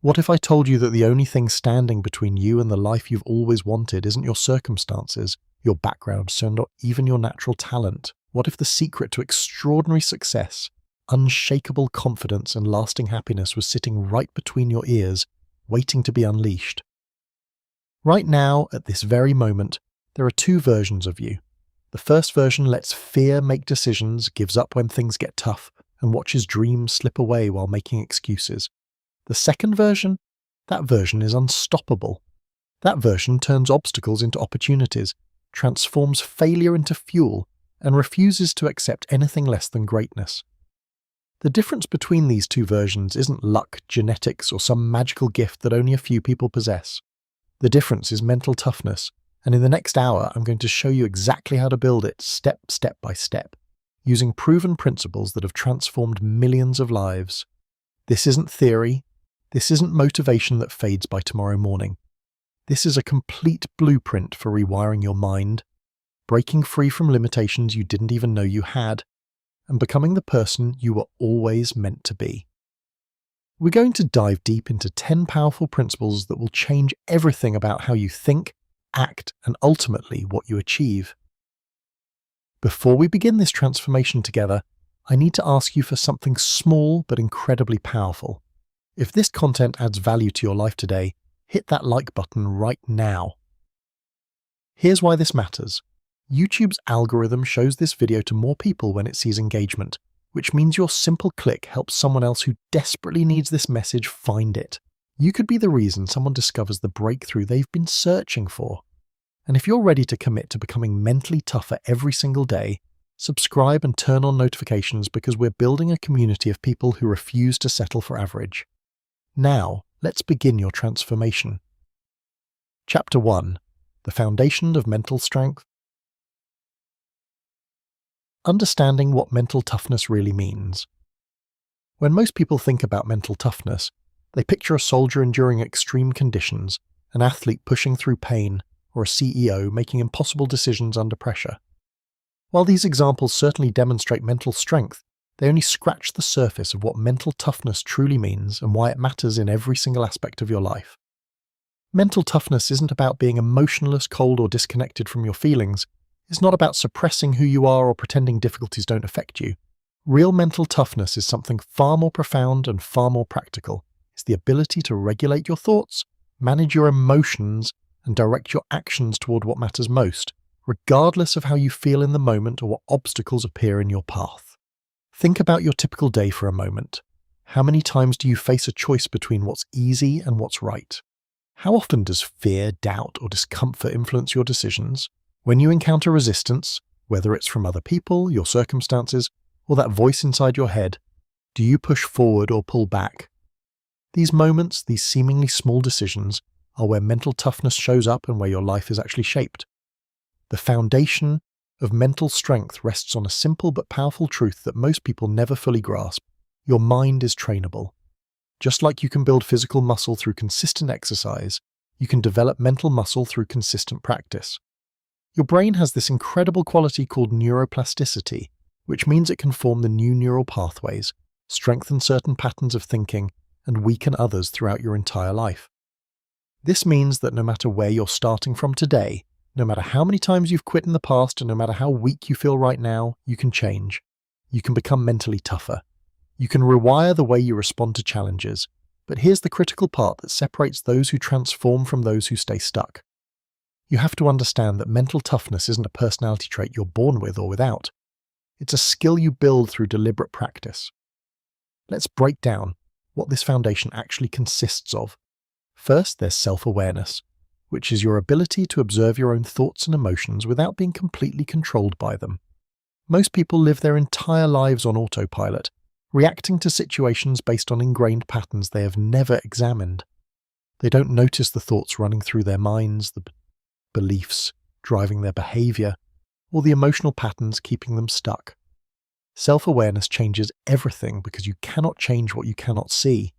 What if I told you that the only thing standing between you and the life you've always wanted isn't your circumstances, your background, so not even your natural talent? What if the secret to extraordinary success, unshakable confidence, and lasting happiness was sitting right between your ears, waiting to be unleashed? Right now, at this very moment, there are two versions of you. The first version lets fear make decisions, gives up when things get tough, and watches dreams slip away while making excuses. The second version? That version is unstoppable. That version turns obstacles into opportunities, transforms failure into fuel, and refuses to accept anything less than greatness. The difference between these two versions isn't luck, genetics, or some magical gift that only a few people possess. The difference is mental toughness, and in the next hour I'm going to show you exactly how to build it step by step, using proven principles that have transformed millions of lives. This isn't theory. This isn't motivation that fades by tomorrow morning. This is a complete blueprint for rewiring your mind, breaking free from limitations you didn't even know you had, and becoming the person you were always meant to be. We're going to dive deep into 10 powerful principles that will change everything about how you think, act, and ultimately what you achieve. Before we begin this transformation together, I need to ask you for something small but incredibly powerful. If this content adds value to your life today, hit that like button right now. Here's why this matters. YouTube's algorithm shows this video to more people when it sees engagement, which means your simple click helps someone else who desperately needs this message find it. You could be the reason someone discovers the breakthrough they've been searching for. And if you're ready to commit to becoming mentally tougher every single day, subscribe and turn on notifications because we're building a community of people who refuse to settle for average. Now, let's begin your transformation. Chapter 1. The Foundation of Mental Strength. Understanding what mental toughness really means. When most people think about mental toughness, they picture a soldier enduring extreme conditions, an athlete pushing through pain, or a CEO making impossible decisions under pressure. While these examples certainly demonstrate mental strength, they only scratch the surface of what mental toughness truly means and why it matters in every single aspect of your life. Mental toughness isn't about being emotionless, cold, or disconnected from your feelings. It's not about suppressing who you are or pretending difficulties don't affect you. Real mental toughness is something far more profound and far more practical. It's the ability to regulate your thoughts, manage your emotions, and direct your actions toward what matters most, regardless of how you feel in the moment or what obstacles appear in your path. Think about your typical day for a moment. How many times do you face a choice between what's easy and what's right? How often does fear, doubt, or discomfort influence your decisions? When you encounter resistance, whether it's from other people, your circumstances, or that voice inside your head, do you push forward or pull back? These moments, these seemingly small decisions, are where mental toughness shows up and where your life is actually shaped. The foundation of mental strength rests on a simple but powerful truth that most people never fully grasp. Your mind is trainable. Just like you can build physical muscle through consistent exercise, you can develop mental muscle through consistent practice. Your brain has this incredible quality called neuroplasticity, which means it can form the new neural pathways, strengthen certain patterns of thinking, and weaken others throughout your entire life. This means that no matter where you're starting from today, no matter how many times you've quit in the past and no matter how weak you feel right now, you can change. You can become mentally tougher. You can rewire the way you respond to challenges. But here's the critical part that separates those who transform from those who stay stuck. You have to understand that mental toughness isn't a personality trait you're born with or without. It's a skill you build through deliberate practice. Let's break down what this foundation actually consists of. First, there's self-awareness, which is your ability to observe your own thoughts and emotions without being completely controlled by them. Most people live their entire lives on autopilot, reacting to situations based on ingrained patterns they have never examined. They don't notice the thoughts running through their minds, the beliefs driving their behavior, or the emotional patterns keeping them stuck. Self-awareness changes everything because you cannot change what you cannot see.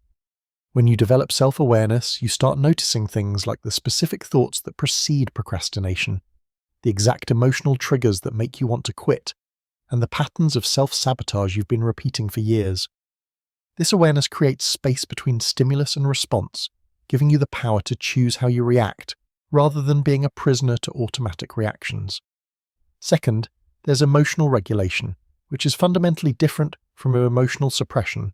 When you develop self-awareness, you start noticing things like the specific thoughts that precede procrastination, the exact emotional triggers that make you want to quit, and the patterns of self-sabotage you've been repeating for years. This awareness creates space between stimulus and response, giving you the power to choose how you react, rather than being a prisoner to automatic reactions. Second, there's emotional regulation, which is fundamentally different from emotional suppression.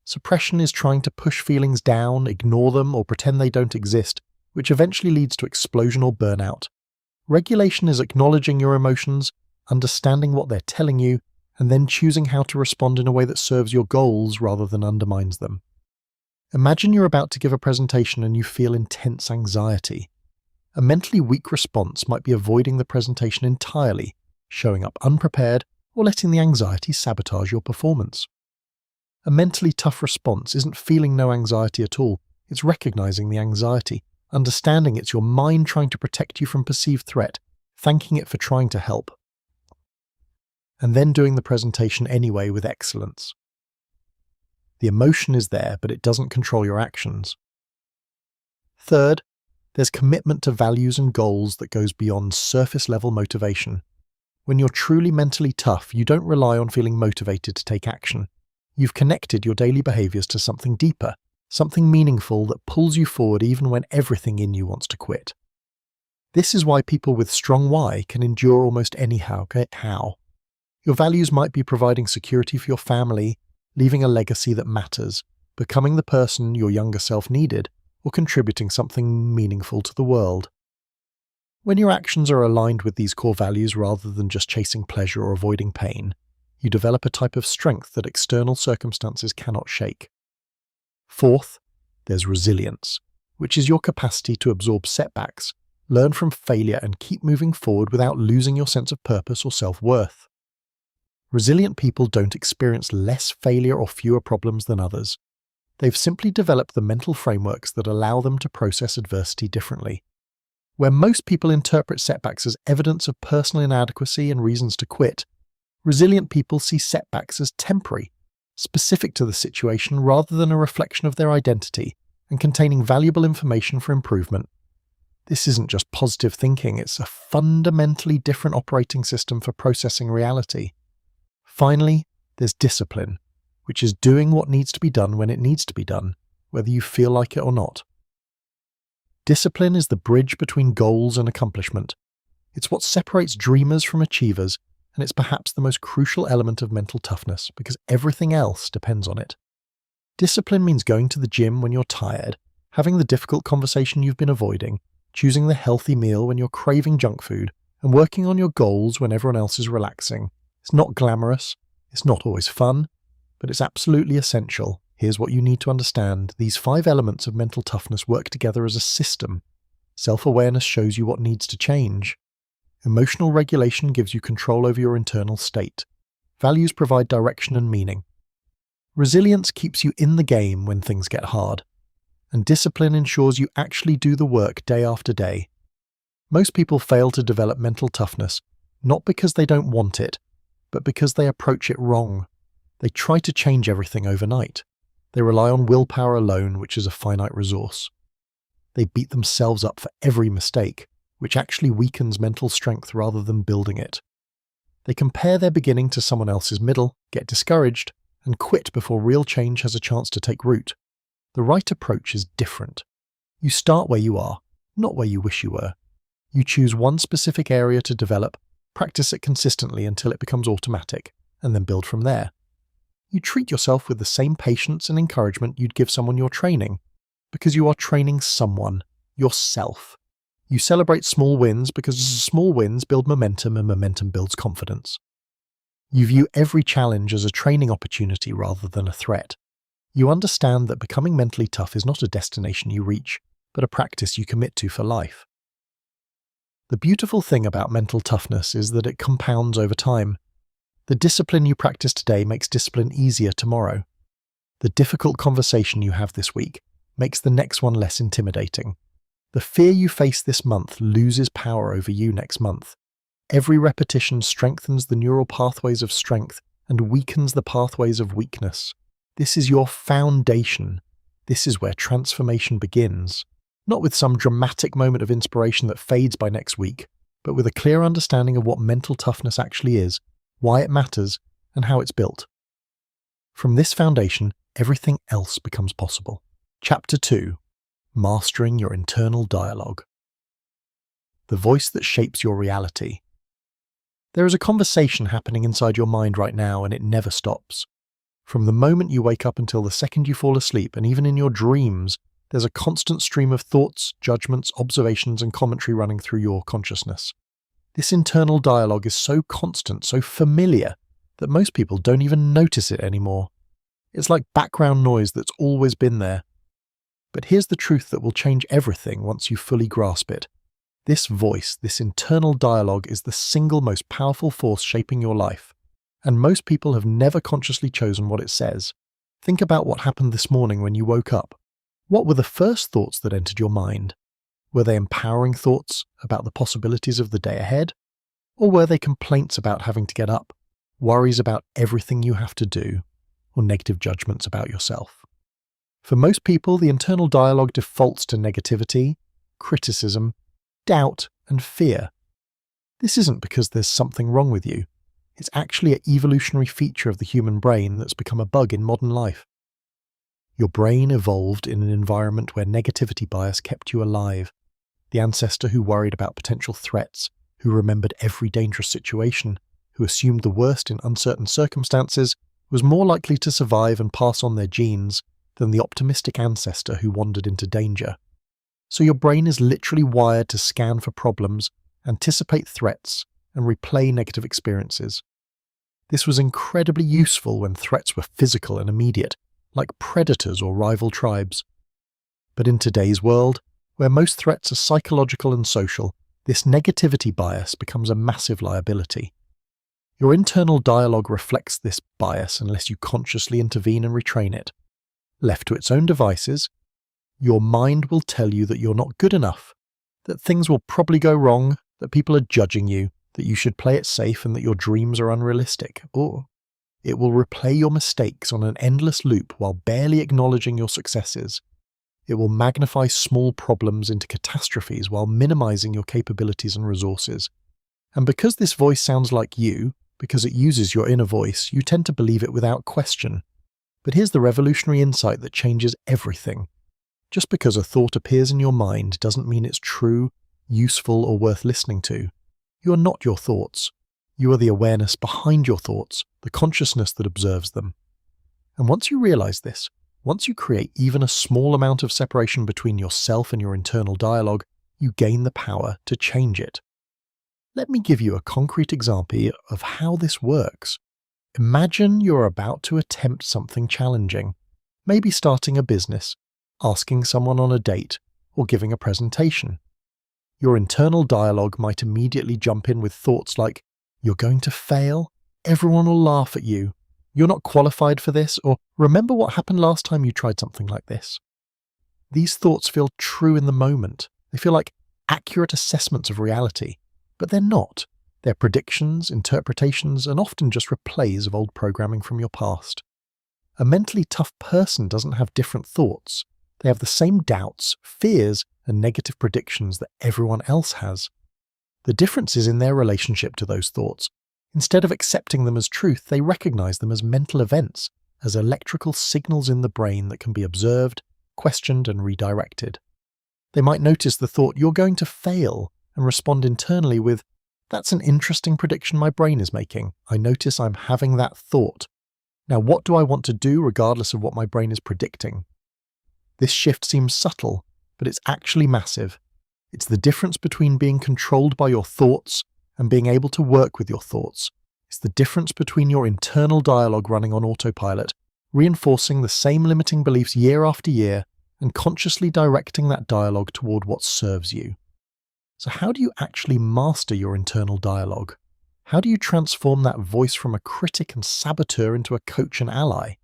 Suppression is trying to push feelings down, ignore them, or pretend they don't exist, which eventually leads to explosion or burnout. Regulation is acknowledging your emotions, understanding what they're telling you, and then choosing how to respond in a way that serves your goals rather than undermines them. Imagine you're about to give a presentation and you feel intense anxiety. A mentally weak response might be avoiding the presentation entirely, showing up unprepared, or letting the anxiety sabotage your performance. A mentally tough response isn't feeling no anxiety at all, it's recognizing the anxiety, understanding it's your mind trying to protect you from perceived threat, thanking it for trying to help, and then doing the presentation anyway with excellence. The emotion is there, but it doesn't control your actions. Third, there's commitment to values and goals that goes beyond surface-level motivation. When you're truly mentally tough, you don't rely on feeling motivated to take action. You've connected your daily behaviors to something deeper, something meaningful that pulls you forward even when everything in you wants to quit. This is why people with strong why can endure almost anyhow. How? Your values might be providing security for your family, leaving a legacy that matters, becoming the person your younger self needed, or contributing something meaningful to the world. When your actions are aligned with these core values rather than just chasing pleasure or avoiding pain, you develop a type of strength that external circumstances cannot shake. Fourth, there's resilience, which is your capacity to absorb setbacks, learn from failure, and keep moving forward without losing your sense of purpose or self-worth. Resilient people don't experience less failure or fewer problems than others. They've simply developed the mental frameworks that allow them to process adversity differently. Where most people interpret setbacks as evidence of personal inadequacy and reasons to quit, resilient people see setbacks as temporary, specific to the situation rather than a reflection of their identity and containing valuable information for improvement. This isn't just positive thinking, it's a fundamentally different operating system for processing reality. Finally, there's discipline, which is doing what needs to be done when it needs to be done, whether you feel like it or not. Discipline is the bridge between goals and accomplishment. It's what separates dreamers from achievers, and it's perhaps the most crucial element of mental toughness because everything else depends on it. Discipline means going to the gym when you're tired, having the difficult conversation you've been avoiding, choosing the healthy meal when you're craving junk food, and working on your goals when everyone else is relaxing. It's not glamorous, it's not always fun, but it's absolutely essential. Here's what you need to understand. These 5 elements of mental toughness work together as a system. Self-awareness shows you what needs to change. Emotional regulation gives you control over your internal state. Values provide direction and meaning. Resilience keeps you in the game when things get hard. And discipline ensures you actually do the work day after day. Most people fail to develop mental toughness, not because they don't want it, but because they approach it wrong. They try to change everything overnight. They rely on willpower alone, which is a finite resource. They beat themselves up for every mistake, which actually weakens mental strength rather than building it. They compare their beginning to someone else's middle, get discouraged, and quit before real change has a chance to take root. The right approach is different. You start where you are, not where you wish you were. You choose one specific area to develop, practice it consistently until it becomes automatic, and then build from there. You treat yourself with the same patience and encouragement you'd give someone you're training, because you are training someone, yourself. You celebrate small wins because small wins build momentum and momentum builds confidence. You view every challenge as a training opportunity rather than a threat. You understand that becoming mentally tough is not a destination you reach, but a practice you commit to for life. The beautiful thing about mental toughness is that it compounds over time. The discipline you practice today makes discipline easier tomorrow. The difficult conversation you have this week makes the next one less intimidating. The fear you face this month loses power over you next month. Every repetition strengthens the neural pathways of strength and weakens the pathways of weakness. This is your foundation. This is where transformation begins. Not with some dramatic moment of inspiration that fades by next week, but with a clear understanding of what mental toughness actually is, why it matters, and how it's built. From this foundation, everything else becomes possible. Chapter 2: Mastering Your Internal Dialogue. The voice that shapes your reality. There is a conversation happening inside your mind right now, and it never stops. From the moment you wake up until the second you fall asleep, and even in your dreams, there's a constant stream of thoughts, judgments, observations, and commentary running through your consciousness. This internal dialogue is so constant, so familiar, that most people don't even notice it anymore. It's like background noise that's always been there. But here's the truth that will change everything once you fully grasp it. This voice, this internal dialogue, is the single most powerful force shaping your life. And most people have never consciously chosen what it says. Think about what happened this morning when you woke up. What were the first thoughts that entered your mind? Were they empowering thoughts about the possibilities of the day ahead? Or were they complaints about having to get up, worries about everything you have to do, or negative judgments about yourself? For most people, the internal dialogue defaults to negativity, criticism, doubt, and fear. This isn't because there's something wrong with you. It's actually an evolutionary feature of the human brain that's become a bug in modern life. Your brain evolved in an environment where negativity bias kept you alive. The ancestor who worried about potential threats, who remembered every dangerous situation, who assumed the worst in uncertain circumstances, was more likely to survive and pass on their genes than the optimistic ancestor who wandered into danger. So your brain is literally wired to scan for problems, anticipate threats, and replay negative experiences. This was incredibly useful when threats were physical and immediate, like predators or rival tribes. But in today's world, where most threats are psychological and social, this negativity bias becomes a massive liability. Your internal dialogue reflects this bias unless you consciously intervene and retrain it. Left to its own devices, your mind will tell you that you're not good enough, that things will probably go wrong, that people are judging you, that you should play it safe, and that your dreams are unrealistic. Or it will replay your mistakes on an endless loop while barely acknowledging your successes. It will magnify small problems into catastrophes while minimizing your capabilities and resources. And because this voice sounds like you, because it uses your inner voice, you tend to believe it without question. But here's the revolutionary insight that changes everything. Just because a thought appears in your mind doesn't mean it's true, useful, or worth listening to. You are not your thoughts. You are the awareness behind your thoughts, the consciousness that observes them. And once you realize this, once you create even a small amount of separation between yourself and your internal dialogue, you gain the power to change it. Let me give you a concrete example of how this works. Imagine you're about to attempt something challenging, maybe starting a business, asking someone on a date, or giving a presentation. Your internal dialogue might immediately jump in with thoughts like, "You're going to fail, everyone will laugh at you, you're not qualified for this," or "Remember what happened last time you tried something like this." These thoughts feel true in the moment. They feel like accurate assessments of reality, but they're not. They're predictions, interpretations, and often just replays of old programming from your past. A mentally tough person doesn't have different thoughts. They have the same doubts, fears, and negative predictions that everyone else has. The difference is in their relationship to those thoughts. Instead of accepting them as truth, they recognize them as mental events, as electrical signals in the brain that can be observed, questioned, and redirected. They might notice the thought, "You're going to fail," and respond internally with, "That's an interesting prediction my brain is making. I notice I'm having that thought. Now what do I want to do regardless of what my brain is predicting?" This shift seems subtle, but it's actually massive. It's the difference between being controlled by your thoughts and being able to work with your thoughts. It's the difference between your internal dialogue running on autopilot, reinforcing the same limiting beliefs year after year, and consciously directing that dialogue toward what serves you. So how do you actually master your internal dialogue? How do you transform that voice from a critic and saboteur into a coach and ally?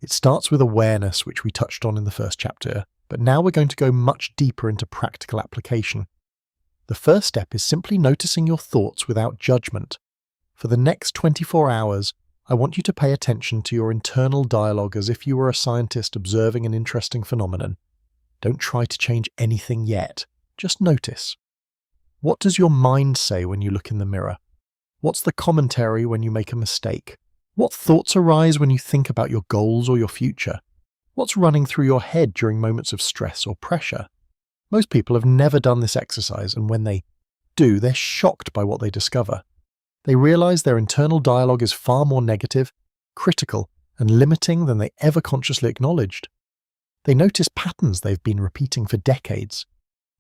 It starts with awareness, which we touched on in the first chapter, but now we're going to go much deeper into practical application. The first step is simply noticing your thoughts without judgment. For the next 24 hours, I want you to pay attention to your internal dialogue as if you were a scientist observing an interesting phenomenon. Don't try to change anything yet. Just notice. What does your mind say when you look in the mirror? What's the commentary when you make a mistake? What thoughts arise when you think about your goals or your future? What's running through your head during moments of stress or pressure? Most people have never done this exercise, and when they do, they're shocked by what they discover. They realize their internal dialogue is far more negative, critical, and limiting than they ever consciously acknowledged. They notice patterns they've been repeating for decades.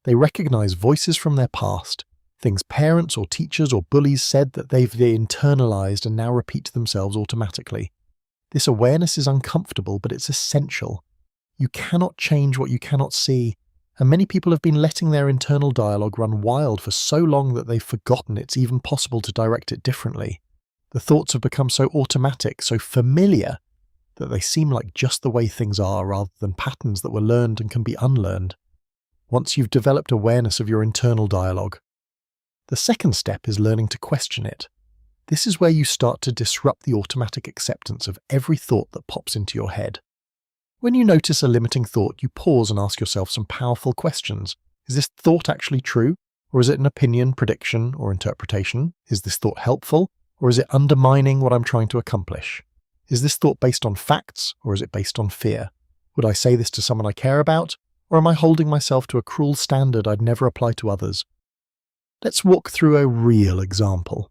They recognize voices from their past, things parents or teachers or bullies said that they've internalized and now repeat to themselves automatically. This awareness is uncomfortable, but it's essential. You cannot change what you cannot see, and many people have been letting their internal dialogue run wild for so long that they've forgotten it's even possible to direct it differently. The thoughts have become so automatic, so familiar, that they seem like just the way things are rather than patterns that were learned and can be unlearned. Once you've developed awareness of your internal dialogue, the second step is learning to question it. This is where you start to disrupt the automatic acceptance of every thought that pops into your head. When you notice a limiting thought, you pause and ask yourself some powerful questions. Is this thought actually true? Or is it an opinion, prediction, or interpretation? Is this thought helpful? Or is it undermining what I'm trying to accomplish? Is this thought based on facts, or is it based on fear? Would I say this to someone I care about? Or am I holding myself to a cruel standard I'd never apply to others? Let's walk through a real example.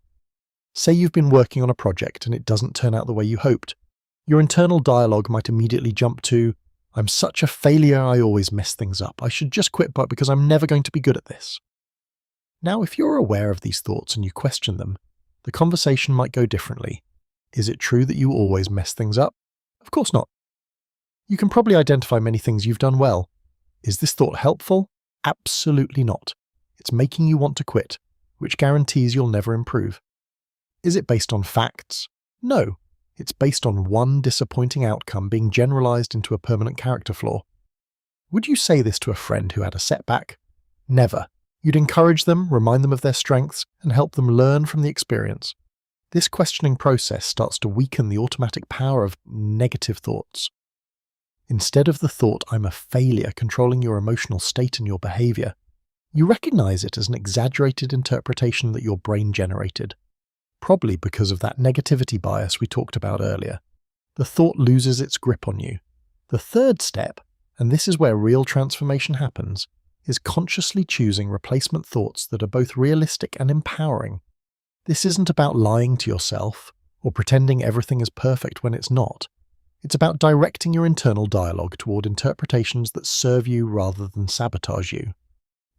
Say you've been working on a project and it doesn't turn out the way you hoped. Your internal dialogue might immediately jump to, I'm such a failure, I always mess things up. I should just quit because I'm never going to be good at this. Now, if you're aware of these thoughts and you question them, the conversation might go differently. Is it true that you always mess things up? Of course not. You can probably identify many things you've done well. Is this thought helpful? Absolutely not. It's making you want to quit, which guarantees you'll never improve. Is it based on facts? No. It's based on one disappointing outcome being generalized into a permanent character flaw. Would you say this to a friend who had a setback? Never. You'd encourage them, remind them of their strengths, and help them learn from the experience. This questioning process starts to weaken the automatic power of negative thoughts. Instead of the thought, I'm a failure, controlling your emotional state and your behavior, you recognize it as an exaggerated interpretation that your brain generated. Probably because of that negativity bias we talked about earlier. The thought loses its grip on you. The third step, and this is where real transformation happens, is consciously choosing replacement thoughts that are both realistic and empowering. This isn't about lying to yourself or pretending everything is perfect when it's not. It's about directing your internal dialogue toward interpretations that serve you rather than sabotage you.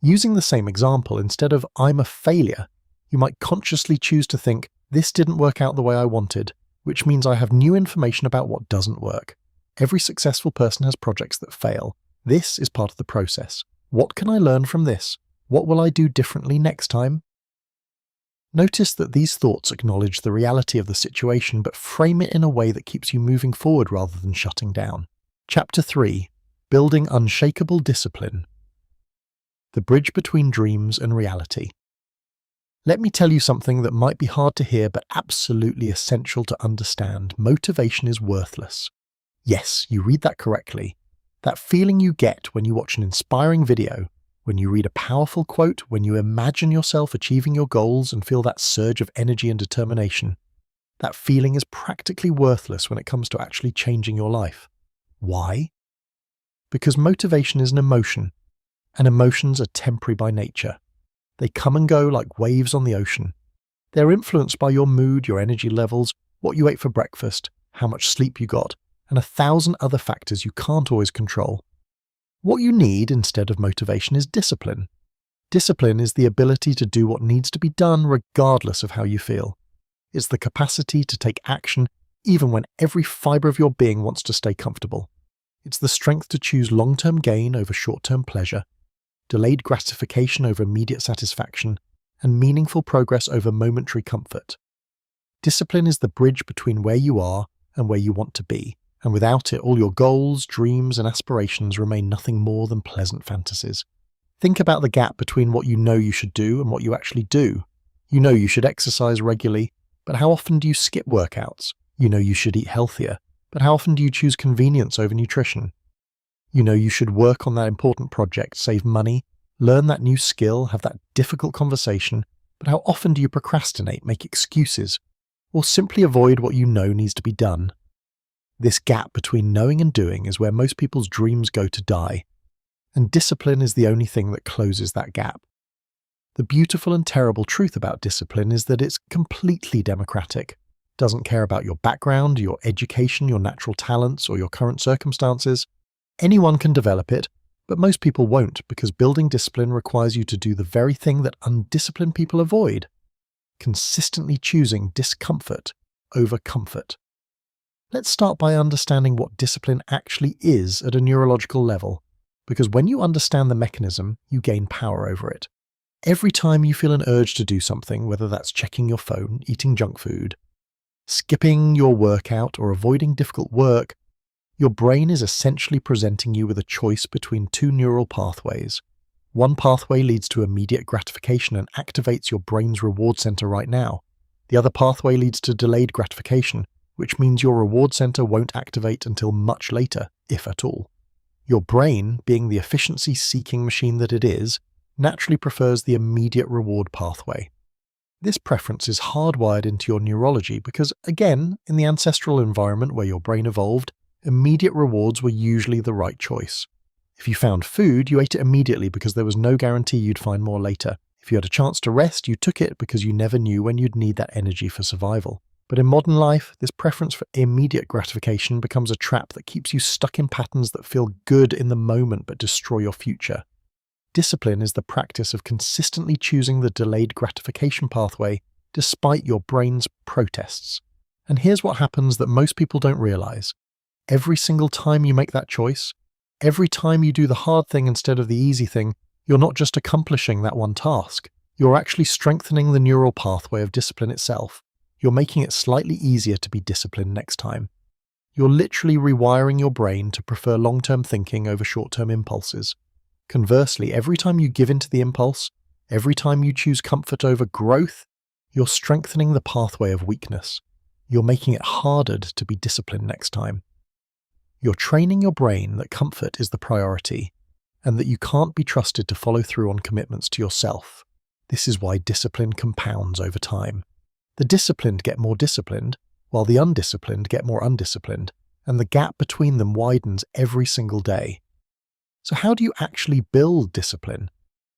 Using the same example, instead of I'm a failure, you might consciously choose to think, this didn't work out the way I wanted, which means I have new information about what doesn't work. Every successful person has projects that fail. This is part of the process. What can I learn from this? What will I do differently next time? Notice that these thoughts acknowledge the reality of the situation but frame it in a way that keeps you moving forward rather than shutting down. Chapter 3. Building Unshakable Discipline. The bridge between dreams and reality. Let me tell you something that might be hard to hear but absolutely essential to understand. Motivation is worthless. Yes, you read that correctly. That feeling you get when you watch an inspiring video, when you read a powerful quote, when you imagine yourself achieving your goals and feel that surge of energy and determination, that feeling is practically worthless when it comes to actually changing your life. Why? Because motivation is an emotion, and emotions are temporary by nature. They come and go like waves on the ocean. They're influenced by your mood, your energy levels, what you ate for breakfast, how much sleep you got, and 1,000 other factors you can't always control. What you need instead of motivation is discipline. Discipline is the ability to do what needs to be done regardless of how you feel. It's the capacity to take action even when every fiber of your being wants to stay comfortable. It's the strength to choose long-term gain over short-term pleasure, delayed gratification over immediate satisfaction, and meaningful progress over momentary comfort. Discipline is the bridge between where you are and where you want to be, and without it, all your goals, dreams, and aspirations remain nothing more than pleasant fantasies. Think about the gap between what you know you should do and what you actually do. You know you should exercise regularly, but how often do you skip workouts? You know you should eat healthier, but how often do you choose convenience over nutrition? You know you should work on that important project, save money, learn that new skill, have that difficult conversation, but how often do you procrastinate, make excuses? or simply avoid what you know needs to be done. This gap between knowing and doing is where most people's dreams go to die, and discipline is the only thing that closes that gap. The beautiful and terrible truth about discipline is that it's completely democratic. Doesn't care about your background, your education, your natural talents, or your current circumstances. Anyone can develop it, but most people won't, because building discipline requires you to do the very thing that undisciplined people avoid: consistently choosing discomfort over comfort. Let's start by understanding what discipline actually is at a neurological level, because when you understand the mechanism, you gain power over it. Every time you feel an urge to do something, whether that's checking your phone, eating junk food, skipping your workout, or avoiding difficult work, your brain is essentially presenting you with a choice between two neural pathways. One pathway leads to immediate gratification and activates your brain's reward center right now. The other pathway leads to delayed gratification, which means your reward center won't activate until much later, if at all. Your brain, being the efficiency-seeking machine that it is, naturally prefers the immediate reward pathway. This preference is hardwired into your neurology because, again, in the ancestral environment where your brain evolved, immediate rewards were usually the right choice. If you found food, you ate it immediately because there was no guarantee you'd find more later. If you had a chance to rest, you took it because you never knew when you'd need that energy for survival. But in modern life, this preference for immediate gratification becomes a trap that keeps you stuck in patterns that feel good in the moment but destroy your future. Discipline is the practice of consistently choosing the delayed gratification pathway despite your brain's protests. And here's what happens that most people don't realize. Every single time you make that choice, every time you do the hard thing instead of the easy thing, you're not just accomplishing that one task. You're actually strengthening the neural pathway of discipline itself. You're making it slightly easier to be disciplined next time. You're literally rewiring your brain to prefer long-term thinking over short-term impulses. Conversely, every time you give in to the impulse, every time you choose comfort over growth, you're strengthening the pathway of weakness. You're making it harder to be disciplined next time. You're training your brain that comfort is the priority, and that you can't be trusted to follow through on commitments to yourself. This is why discipline compounds over time. The disciplined get more disciplined, while the undisciplined get more undisciplined, and the gap between them widens every single day. So how do you actually build discipline?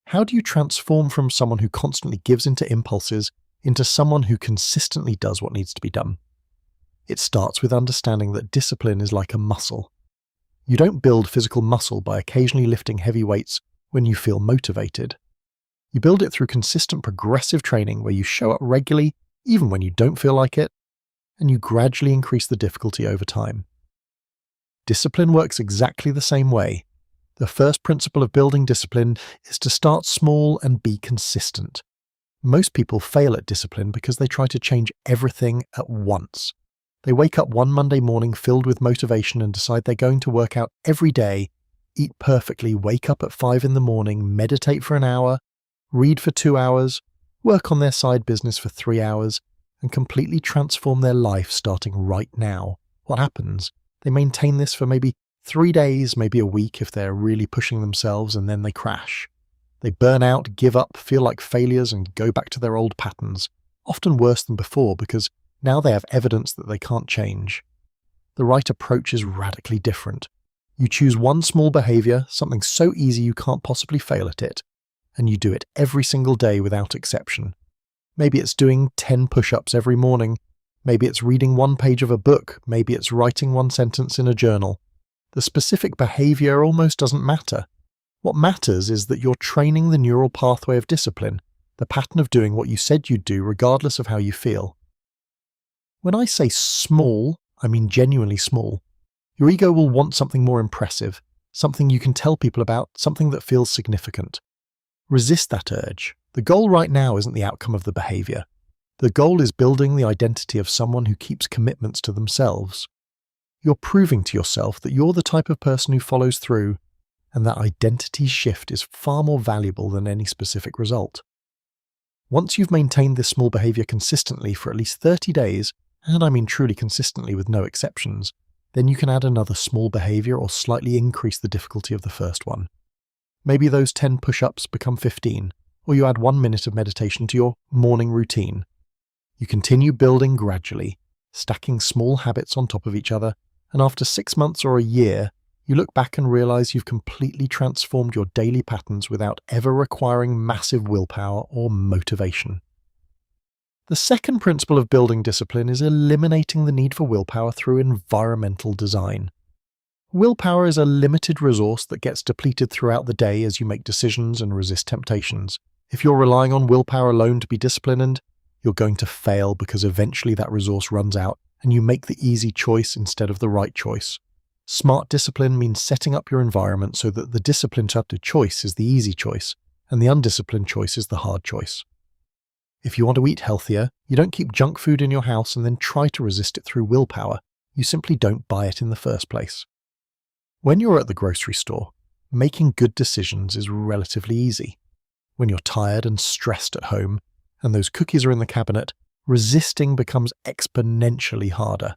How do you transform from someone who constantly gives into impulses into someone who consistently does what needs to be done? It starts with understanding that discipline is like a muscle. You don't build physical muscle by occasionally lifting heavy weights when you feel motivated. You build it through consistent progressive training where you show up regularly even when you don't feel like it, and you gradually increase the difficulty over time. Discipline works exactly the same way. The first principle of building discipline is to start small and be consistent. Most people fail at discipline because they try to change everything at once. They wake up one Monday morning filled with motivation and decide they're going to work out every day, eat perfectly, wake up at 5 in the morning, meditate for an hour, read for 2 hours, work on their side business for 3 hours, and completely transform their life starting right now. What happens? They maintain this for maybe 3 days, maybe a week if they're really pushing themselves, and then they crash. They burn out, give up, feel like failures, and go back to their old patterns, often worse than before because now they have evidence that they can't change. The right approach is radically different. You choose one small behavior, something so easy you can't possibly fail at it, and you do it every single day without exception. Maybe it's doing 10 push-ups every morning. Maybe it's reading 1 page of a book. Maybe it's writing 1 sentence in a journal. The specific behavior almost doesn't matter. What matters is that you're training the neural pathway of discipline, the pattern of doing what you said you'd do regardless of how you feel. When I say small, I mean genuinely small. Your ego will want something more impressive, something you can tell people about, something that feels significant. Resist that urge. The goal right now isn't the outcome of the behavior. The goal is building the identity of someone who keeps commitments to themselves. You're proving to yourself that you're the type of person who follows through, and that identity shift is far more valuable than any specific result. Once you've maintained this small behavior consistently for at least 30 days, and I mean truly consistently with no exceptions, then you can add another small behavior or slightly increase the difficulty of the first one. Maybe those 10 push-ups become 15, or you add 1 minute of meditation to your morning routine. You continue building gradually, stacking small habits on top of each other, and after 6 months or a year, you look back and realize you've completely transformed your daily patterns without ever requiring massive willpower or motivation. The second principle of building discipline is eliminating the need for willpower through environmental design. Willpower is a limited resource that gets depleted throughout the day as you make decisions and resist temptations. If you're relying on willpower alone to be disciplined, you're going to fail because eventually that resource runs out and you make the easy choice instead of the right choice. Smart discipline means setting up your environment so that the disciplined choice is the easy choice and the undisciplined choice is the hard choice. If you want to eat healthier, you don't keep junk food in your house and then try to resist it through willpower. You simply don't buy it in the first place. When you're at the grocery store, making good decisions is relatively easy. When you're tired and stressed at home, and those cookies are in the cabinet, resisting becomes exponentially harder.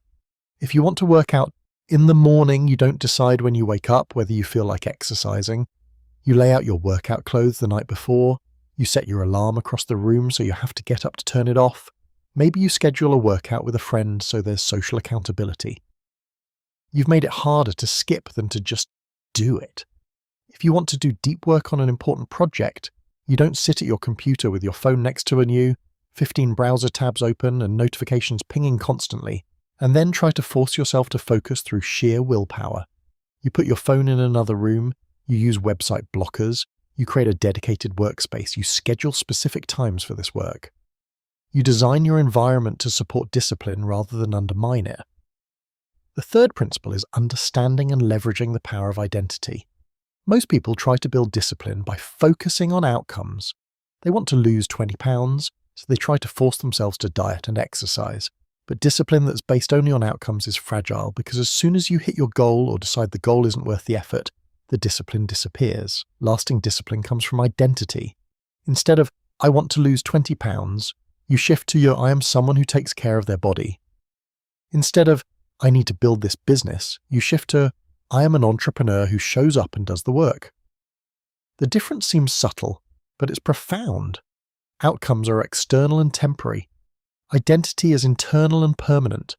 If you want to work out in the morning, you don't decide when you wake up whether you feel like exercising. You lay out your workout clothes the night before. You set your alarm across the room so you have to get up to turn it off. Maybe you schedule a workout with a friend so there's social accountability. You've made it harder to skip than to just do it. If you want to do deep work on an important project, you don't sit at your computer with your phone next to you, 15 browser tabs open and notifications pinging constantly, and then try to force yourself to focus through sheer willpower. You put your phone in another room, you use website blockers, you create a dedicated workspace, you schedule specific times for this work. You design your environment to support discipline rather than undermine it. The third principle is understanding and leveraging the power of identity. Most people try to build discipline by focusing on outcomes. They want to lose 20 pounds, so they try to force themselves to diet and exercise. But discipline that's based only on outcomes is fragile because as soon as you hit your goal or decide the goal isn't worth the effort, the discipline disappears. Lasting discipline comes from identity. Instead of, I want to lose 20 pounds, you shift to your, I am someone who takes care of their body. Instead of, I need to build this business, you shift to, I am an entrepreneur who shows up and does the work. The difference seems subtle, but it's profound. Outcomes are external and temporary. Identity is internal and permanent.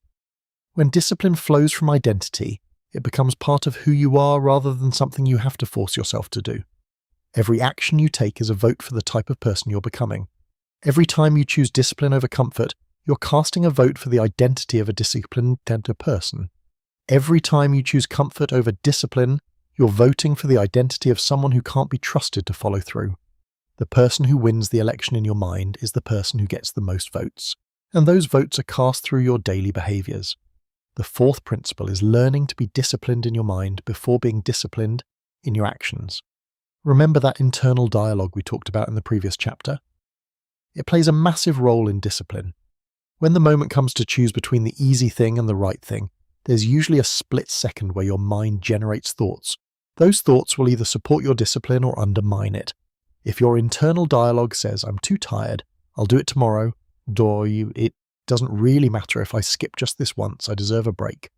When discipline flows from identity, it becomes part of who you are rather than something you have to force yourself to do. Every action you take is a vote for the type of person you're becoming. Every time you choose discipline over comfort, you're casting a vote for the identity of a disciplined person. Every time you choose comfort over discipline, you're voting for the identity of someone who can't be trusted to follow through. The person who wins the election in your mind is the person who gets the most votes, and those votes are cast through your daily behaviors. The fourth principle is learning to be disciplined in your mind before being disciplined in your actions. Remember that internal dialogue we talked about in the previous chapter? It plays a massive role in discipline. When the moment comes to choose between the easy thing and the right thing, there's usually a split second where your mind generates thoughts. Those thoughts will either support your discipline or undermine it. If your internal dialogue says, I'm too tired, I'll do it tomorrow, it doesn't really matter if I skip just this once, I deserve a break,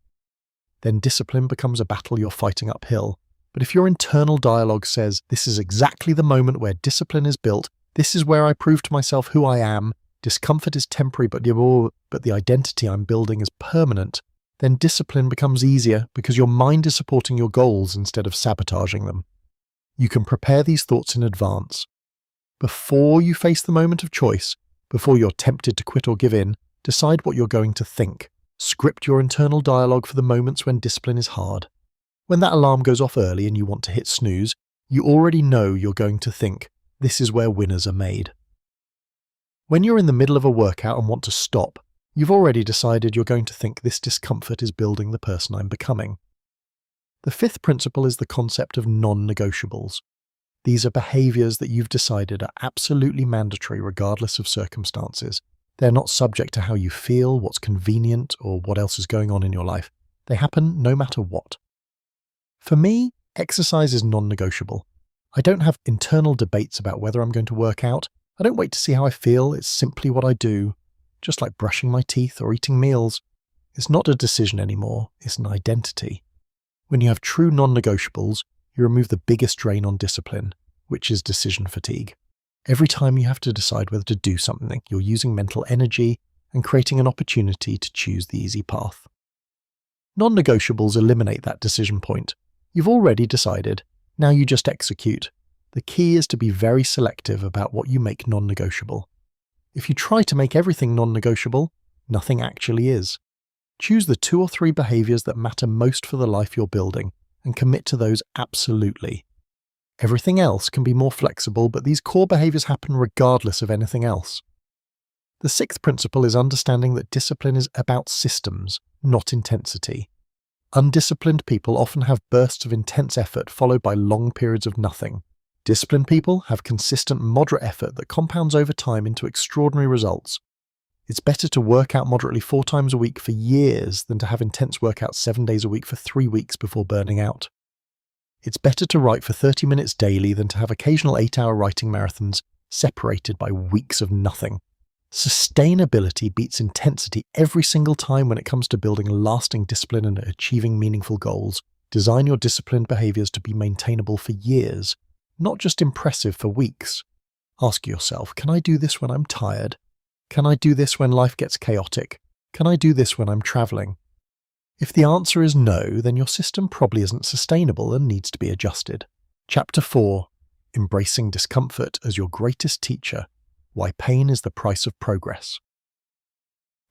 then discipline becomes a battle you're fighting uphill. But if your internal dialogue says, this is exactly the moment where discipline is built, this is where I prove to myself who I am, discomfort is temporary but the identity I'm building is permanent, then discipline becomes easier because your mind is supporting your goals instead of sabotaging them. You can prepare these thoughts in advance. Before you face the moment of choice, before you're tempted to quit or give in, decide what you're going to think. Script your internal dialogue for the moments when discipline is hard. When that alarm goes off early and you want to hit snooze, you already know you're going to think, this is where winners are made. When you're in the middle of a workout and want to stop, you've already decided you're going to think this discomfort is building the person I'm becoming. The fifth principle is the concept of non-negotiables. These are behaviors that you've decided are absolutely mandatory regardless of circumstances. They're not subject to how you feel, what's convenient, or what else is going on in your life. They happen no matter what. For me, exercise is non-negotiable. I don't have internal debates about whether I'm going to work out. I don't wait to see how I feel, it's simply what I do. Just like brushing my teeth or eating meals. It's not a decision anymore, it's an identity. When you have true non-negotiables, you remove the biggest drain on discipline, which is decision fatigue. Every time you have to decide whether to do something, you're using mental energy, and creating an opportunity to choose the easy path. Non-negotiables eliminate that decision point. You've already decided, now you just execute. The key is to be very selective about what you make non-negotiable. If you try to make everything non-negotiable, nothing actually is. Choose the 2 or 3 behaviors that matter most for the life you're building and commit to those absolutely. Everything else can be more flexible, but these core behaviors happen regardless of anything else. The 6th principle is understanding that discipline is about systems, not intensity. Undisciplined people often have bursts of intense effort followed by long periods of nothing. Disciplined people have consistent, moderate effort that compounds over time into extraordinary results. It's better to work out moderately 4 times a week for years than to have intense workouts 7 days a week for 3 weeks before burning out. It's better to write for 30 minutes daily than to have occasional 8-hour writing marathons separated by weeks of nothing. Sustainability beats intensity every single time when it comes to building lasting discipline and achieving meaningful goals. Design your disciplined behaviors to be maintainable for years, not just impressive for weeks. Ask yourself, can I do this when I'm tired? Can I do this when life gets chaotic? Can I do this when I'm traveling? If the answer is no, then your system probably isn't sustainable and needs to be adjusted. Chapter 4. Embracing discomfort as your greatest teacher. Why pain is the price of progress.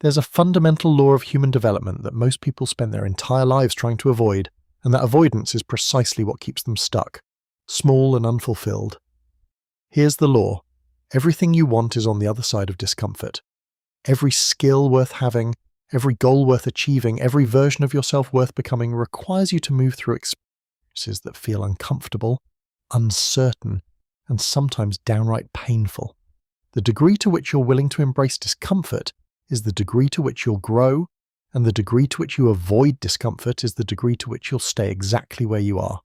There's a fundamental law of human development that most people spend their entire lives trying to avoid, and that avoidance is precisely what keeps them stuck, small and unfulfilled. Here's the law. Everything you want is on the other side of discomfort. Every skill worth having, every goal worth achieving, every version of yourself worth becoming requires you to move through experiences that feel uncomfortable, uncertain, and sometimes downright painful. The degree to which you're willing to embrace discomfort is the degree to which you'll grow, and the degree to which you avoid discomfort is the degree to which you'll stay exactly where you are.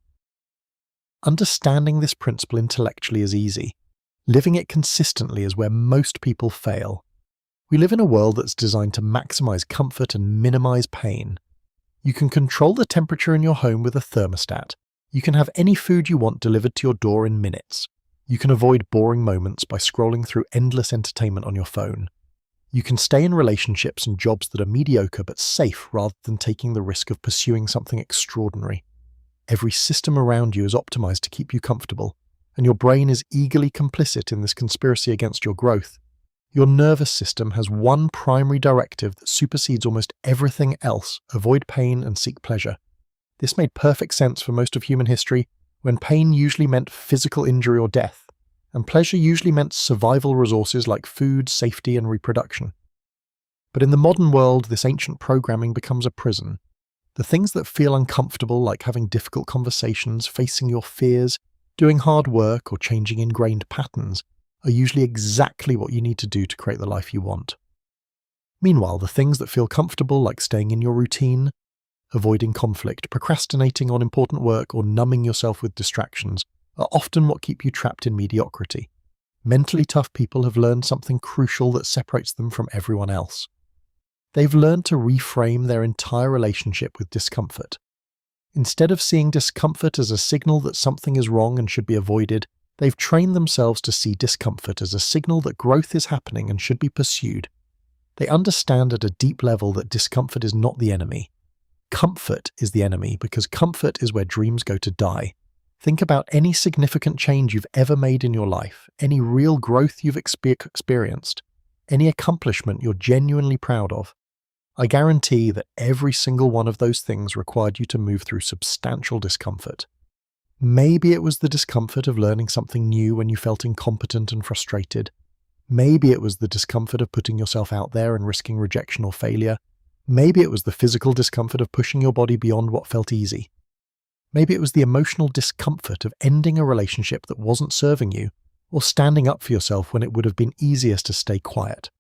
Understanding this principle intellectually is easy. Living it consistently is where most people fail. We live in a world that's designed to maximize comfort and minimize pain. You can control the temperature in your home with a thermostat. You can have any food you want delivered to your door in minutes. You can avoid boring moments by scrolling through endless entertainment on your phone. You can stay in relationships and jobs that are mediocre but safe rather than taking the risk of pursuing something extraordinary. Every system around you is optimized to keep you comfortable, and your brain is eagerly complicit in this conspiracy against your growth. Your nervous system has one primary directive that supersedes almost everything else: avoid pain and seek pleasure. This made perfect sense for most of human history, when pain usually meant physical injury or death, and pleasure usually meant survival resources like food, safety, and reproduction. But in the modern world, this ancient programming becomes a prison. The things that feel uncomfortable, like having difficult conversations, facing your fears, doing hard work, or changing ingrained patterns, are usually exactly what you need to do to create the life you want. Meanwhile, the things that feel comfortable, like staying in your routine, avoiding conflict, procrastinating on important work, or numbing yourself with distractions, are often what keep you trapped in mediocrity. Mentally tough people have learned something crucial that separates them from everyone else. They've learned to reframe their entire relationship with discomfort. Instead of seeing discomfort as a signal that something is wrong and should be avoided, they've trained themselves to see discomfort as a signal that growth is happening and should be pursued. They understand at a deep level that discomfort is not the enemy. Comfort is the enemy, because comfort is where dreams go to die. Think about any significant change you've ever made in your life, any real growth you've experienced, any accomplishment you're genuinely proud of. I guarantee that every single one of those things required you to move through substantial discomfort. Maybe it was the discomfort of learning something new when you felt incompetent and frustrated. Maybe it was the discomfort of putting yourself out there and risking rejection or failure. Maybe it was the physical discomfort of pushing your body beyond what felt easy. Maybe it was the emotional discomfort of ending a relationship that wasn't serving you, or standing up for yourself when it would have been easiest to stay quiet.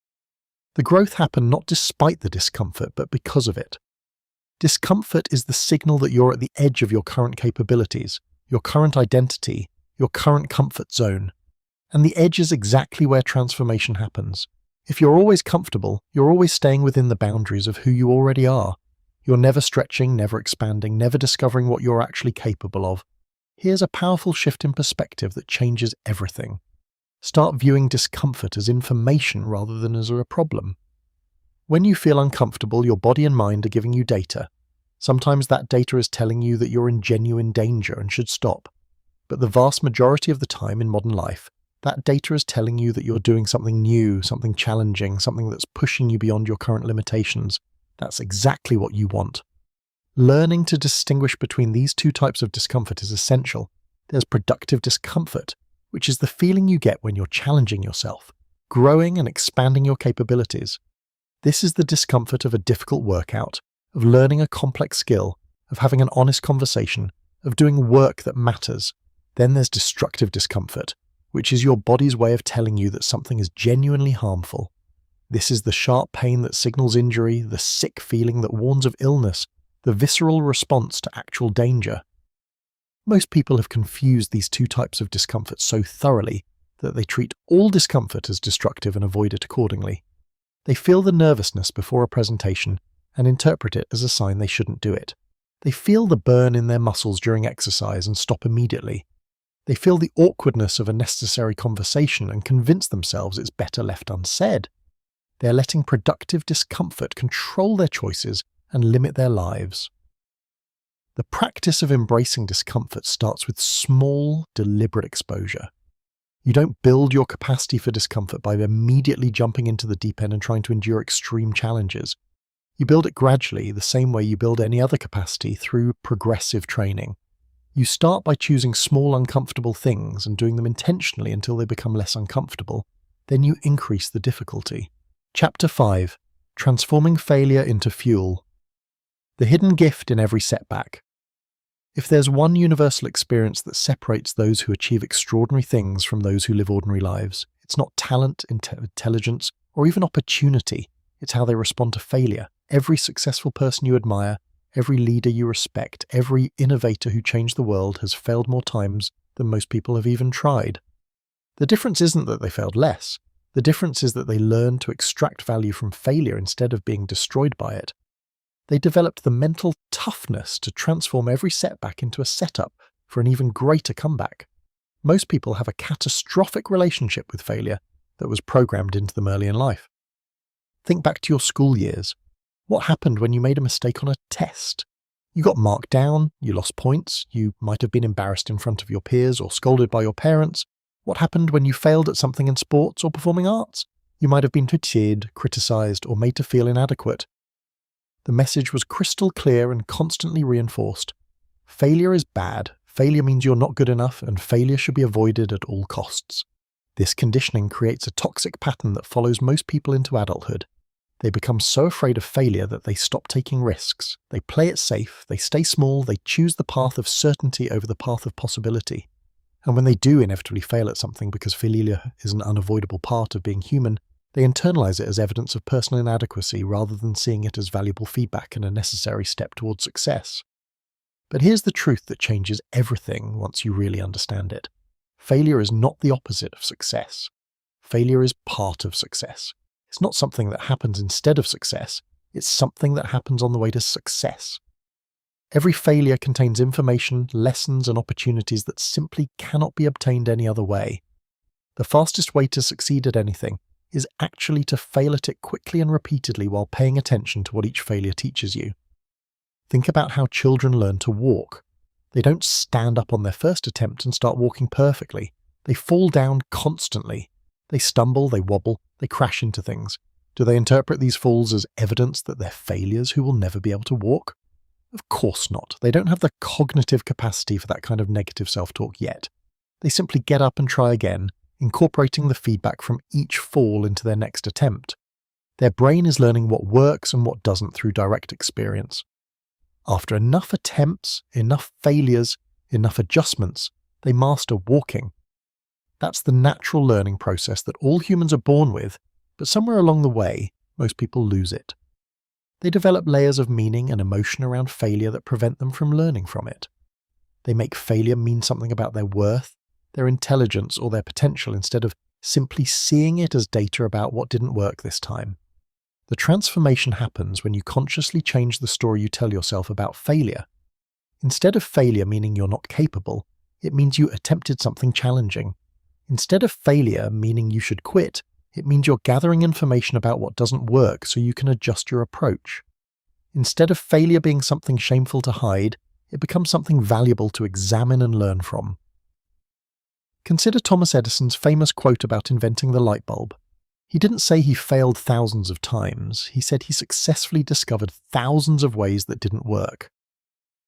The growth happened not despite the discomfort, but because of it. Discomfort is the signal that you're at the edge of your current capabilities, your current identity, your current comfort zone. And the edge is exactly where transformation happens. If you're always comfortable, you're always staying within the boundaries of who you already are. You're never stretching, never expanding, never discovering what you're actually capable of. Here's a powerful shift in perspective that changes everything. Start viewing discomfort as information rather than as a problem. When you feel uncomfortable, your body and mind are giving you data. Sometimes that data is telling you that you're in genuine danger and should stop. But the vast majority of the time in modern life, that data is telling you that you're doing something new, something challenging, something that's pushing you beyond your current limitations. That's exactly what you want. Learning to distinguish between these two types of discomfort is essential. There's productive discomfort, which is the feeling you get when you're challenging yourself, growing and expanding your capabilities. This is the discomfort of a difficult workout, of learning a complex skill, of having an honest conversation, of doing work that matters. Then there's destructive discomfort, which is your body's way of telling you that something is genuinely harmful. This is the sharp pain that signals injury, the sick feeling that warns of illness, the visceral response to actual danger. Most people have confused these two types of discomfort so thoroughly that they treat all discomfort as destructive and avoid it accordingly. They feel the nervousness before a presentation and interpret it as a sign they shouldn't do it. They feel the burn in their muscles during exercise and stop immediately. They feel the awkwardness of a necessary conversation and convince themselves it's better left unsaid. They're letting productive discomfort control their choices and limit their lives. The practice of embracing discomfort starts with small, deliberate exposure. You don't build your capacity for discomfort by immediately jumping into the deep end and trying to endure extreme challenges. You build it gradually, the same way you build any other capacity, through progressive training. You start by choosing small, uncomfortable things and doing them intentionally until they become less uncomfortable. Then you increase the difficulty. Chapter 5. Transforming Failure into Fuel. The hidden gift in every setback. If there's one universal experience that separates those who achieve extraordinary things from those who live ordinary lives, it's not talent, intelligence, or even opportunity. It's how they respond to failure. Every successful person you admire, every leader you respect, every innovator who changed the world has failed more times than most people have even tried. The difference isn't that they failed less. The difference is that they learned to extract value from failure instead of being destroyed by it. They developed the mental toughness to transform every setback into a setup for an even greater comeback. Most people have a catastrophic relationship with failure that was programmed into them early in life. Think back to your school years. What happened when you made a mistake on a test? You got marked down, you lost points, you might have been embarrassed in front of your peers or scolded by your parents. What happened when you failed at something in sports or performing arts? You might have been critiqued, criticized, or made to feel inadequate. The message was crystal clear and constantly reinforced. Failure is bad, failure means you're not good enough, and failure should be avoided at all costs. This conditioning creates a toxic pattern that follows most people into adulthood. They become so afraid of failure that they stop taking risks. They play it safe, they stay small, they choose the path of certainty over the path of possibility. And when they do inevitably fail at something because failure is an unavoidable part of being human, they internalize it as evidence of personal inadequacy rather than seeing it as valuable feedback and a necessary step towards success. But here's the truth that changes everything once you really understand it. Failure is not the opposite of success. Failure is part of success. It's not something that happens instead of success. It's something that happens on the way to success. Every failure contains information, lessons, and opportunities that simply cannot be obtained any other way. The fastest way to succeed at anything is actually to fail at it quickly and repeatedly while paying attention to what each failure teaches you. Think about how children learn to walk. They don't stand up on their first attempt and start walking perfectly. They fall down constantly. They stumble, they wobble, they crash into things. Do they interpret these falls as evidence that they're failures who will never be able to walk? Of course not. They don't have the cognitive capacity for that kind of negative self-talk yet. They simply get up and try again, incorporating the feedback from each fall into their next attempt. Their brain is learning what works and what doesn't through direct experience. After enough attempts, enough failures, enough adjustments, they master walking. That's the natural learning process that all humans are born with, but somewhere along the way, most people lose it. They develop layers of meaning and emotion around failure that prevent them from learning from it. They make failure mean something about their worth, their intelligence, or their potential instead of simply seeing it as data about what didn't work this time. The transformation happens when you consciously change the story you tell yourself about failure. Instead of failure meaning you're not capable, it means you attempted something challenging. Instead of failure meaning you should quit, It means you're gathering information about what doesn't work so you can adjust your approach. Instead of failure being something shameful to hide, it becomes something valuable to examine and learn from. Consider Thomas Edison's famous quote about inventing the light bulb. He didn't say he failed thousands of times, he said he successfully discovered thousands of ways that didn't work.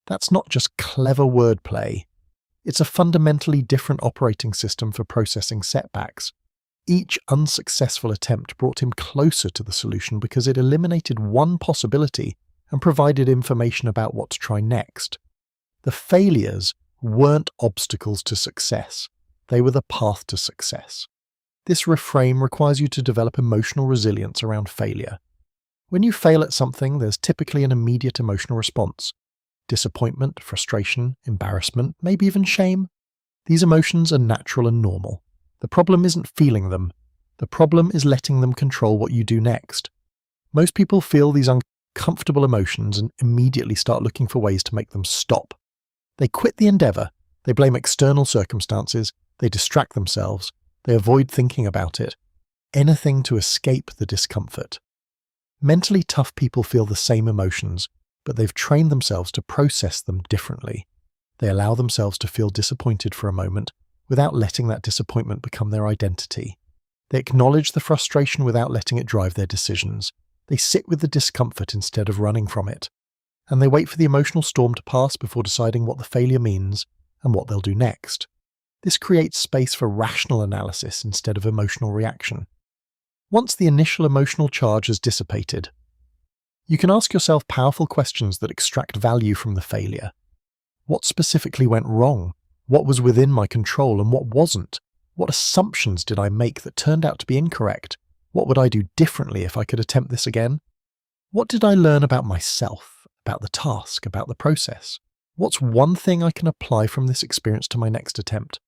That's not just clever wordplay. It's a fundamentally different operating system for processing setbacks. Each unsuccessful attempt brought him closer to the solution because it eliminated one possibility and provided information about what to try next. The failures weren't obstacles to success. They were the path to success. This reframe requires you to develop emotional resilience around failure. When you fail at something, there's typically an immediate emotional response. Disappointment, frustration, embarrassment, maybe even shame. These emotions are natural and normal. The problem isn't feeling them. The problem is letting them control what you do next. Most people feel these uncomfortable emotions and immediately start looking for ways to make them stop. They quit the endeavor. They blame external circumstances. They distract themselves. They avoid thinking about it. Anything to escape the discomfort. Mentally tough people feel the same emotions, but they've trained themselves to process them differently. They allow themselves to feel disappointed for a moment without letting that disappointment become their identity. They acknowledge the frustration without letting it drive their decisions. They sit with the discomfort instead of running from it. And they wait for the emotional storm to pass before deciding what the failure means and what they'll do next. This creates space for rational analysis instead of emotional reaction. Once the initial emotional charge has dissipated, you can ask yourself powerful questions that extract value from the failure. What specifically went wrong? What was within my control and what wasn't? What assumptions did I make that turned out to be incorrect? What would I do differently if I could attempt this again? What did I learn about myself, about the task, about the process? What's one thing I can apply from this experience to my next attempt?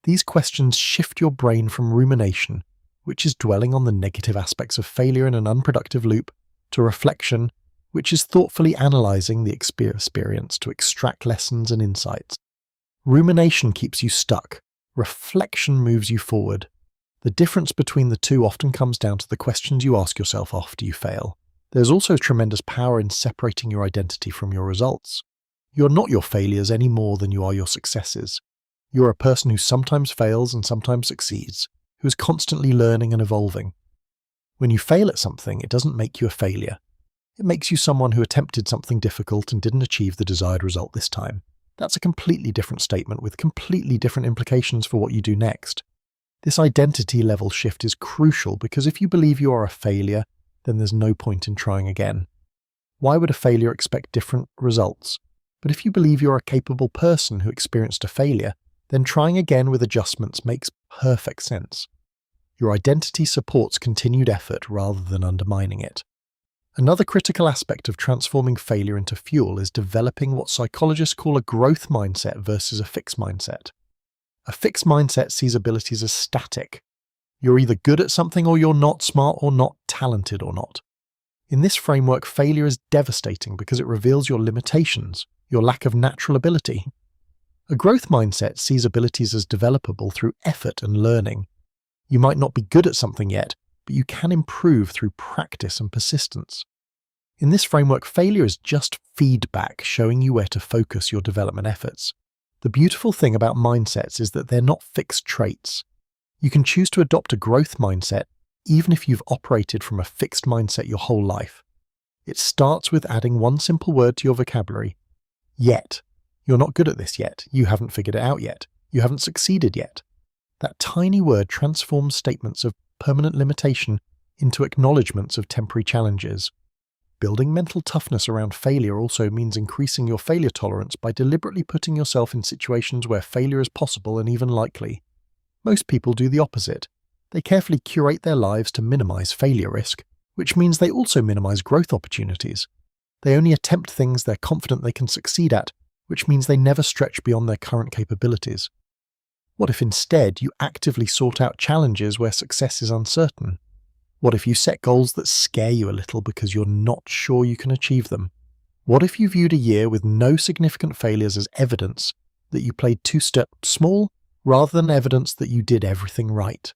These questions shift your brain from rumination, which is dwelling on the negative aspects of failure in an unproductive loop, to reflection, which is thoughtfully analyzing the experience to extract lessons and insights. Rumination keeps you stuck. Reflection moves you forward. The difference between the two often comes down to the questions you ask yourself after you fail. There's also tremendous power in separating your identity from your results. You're not your failures any more than you are your successes. You're a person who sometimes fails and sometimes succeeds, who is constantly learning and evolving. When you fail at something, it doesn't make you a failure. It makes you someone who attempted something difficult and didn't achieve the desired result this time. That's a completely different statement with completely different implications for what you do next. This identity level shift is crucial because if you believe you are a failure, then there's no point in trying again. Why would a failure expect different results? But if you believe you're a capable person who experienced a failure, then trying again with adjustments makes perfect sense. Your identity supports continued effort rather than undermining it. Another critical aspect of transforming failure into fuel is developing what psychologists call a growth mindset versus a fixed mindset. A fixed mindset sees abilities as static. You're either good at something or you're not, smart or not, talented or not. In this framework, failure is devastating because it reveals your limitations, your lack of natural ability. A growth mindset sees abilities as developable through effort and learning. You might not be good at something yet, but you can improve through practice and persistence. In this framework, failure is just feedback showing you where to focus your development efforts. The beautiful thing about mindsets is that they're not fixed traits. You can choose to adopt a growth mindset even if you've operated from a fixed mindset your whole life. It starts with adding one simple word to your vocabulary. Yet. You're not good at this yet. You haven't figured it out yet. You haven't succeeded yet. That tiny word transforms statements of permanent limitation into acknowledgements of temporary challenges. Building mental toughness around failure also means increasing your failure tolerance by deliberately putting yourself in situations where failure is possible and even likely. Most people do the opposite. They carefully curate their lives to minimize failure risk, which means they also minimize growth opportunities. They only attempt things they're confident they can succeed at, which means they never stretch beyond their current capabilities. What if instead you actively sought out challenges where success is uncertain? What if you set goals that scare you a little because you're not sure you can achieve them? What if you viewed a year with no significant failures as evidence that you played two steps small rather than evidence that you did everything right?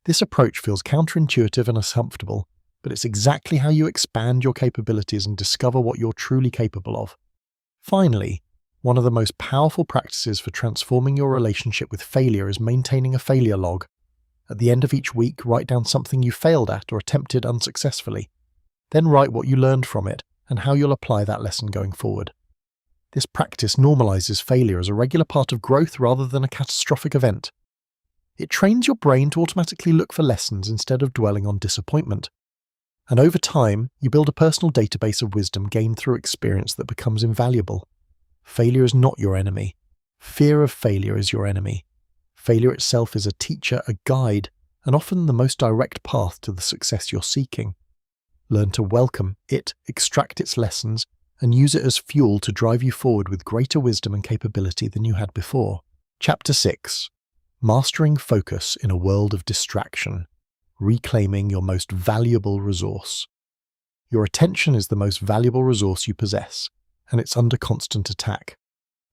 This approach feels counterintuitive and uncomfortable, but it's exactly how you expand your capabilities and discover what you're truly capable of. Finally, one of the most powerful practices for transforming your relationship with failure is maintaining a failure log. At the end of each week, write down something you failed at or attempted unsuccessfully. Then write what you learned from it and how you'll apply that lesson going forward. This practice normalizes failure as a regular part of growth rather than a catastrophic event. It trains your brain to automatically look for lessons instead of dwelling on disappointment. And over time, you build a personal database of wisdom gained through experience that becomes invaluable. Failure is not your enemy. Fear of failure is your enemy. Failure itself is a teacher, a guide, and often the most direct path to the success you're seeking. Learn to welcome it, extract its lessons, and use it as fuel to drive you forward with greater wisdom and capability than you had before. Chapter 6. Mastering Focus in a World of Distraction. Reclaiming your most valuable resource. Your attention is the most valuable resource you possess, and it's under constant attack.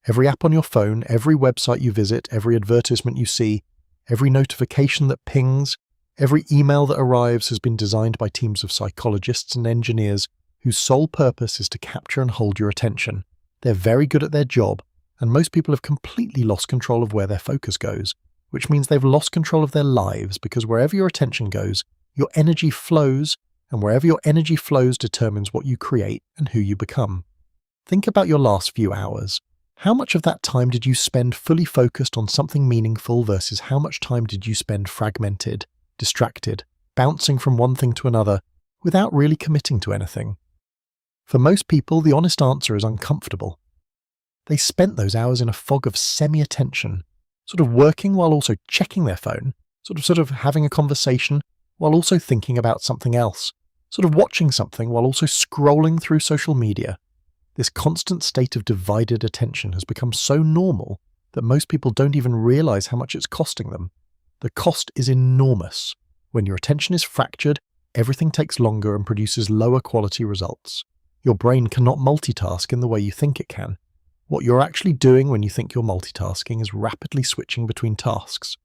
Every app on your phone, every website you visit, every advertisement you see, every notification that pings, every email that arrives has been designed by teams of psychologists and engineers whose sole purpose is to capture and hold your attention. They're very good at their job, and most people have completely lost control of where their focus goes, which means they've lost control of their lives because wherever your attention goes, your energy flows, and wherever your energy flows determines what you create and who you become. Think about your last few hours. How much of that time did you spend fully focused on something meaningful versus how much time did you spend fragmented, distracted, bouncing from one thing to another without really committing to anything? For most people, the honest answer is uncomfortable. They spent those hours in a fog of semi-attention, sort of working while also checking their phone, sort of having a conversation while also thinking about something else, sort of watching something while also scrolling through social media. This constant state of divided attention has become so normal that most people don't even realize how much it's costing them. The cost is enormous. When your attention is fractured, everything takes longer and produces lower quality results. Your brain cannot multitask in the way you think it can. What you're actually doing when you think you're multitasking is rapidly switching between tasks.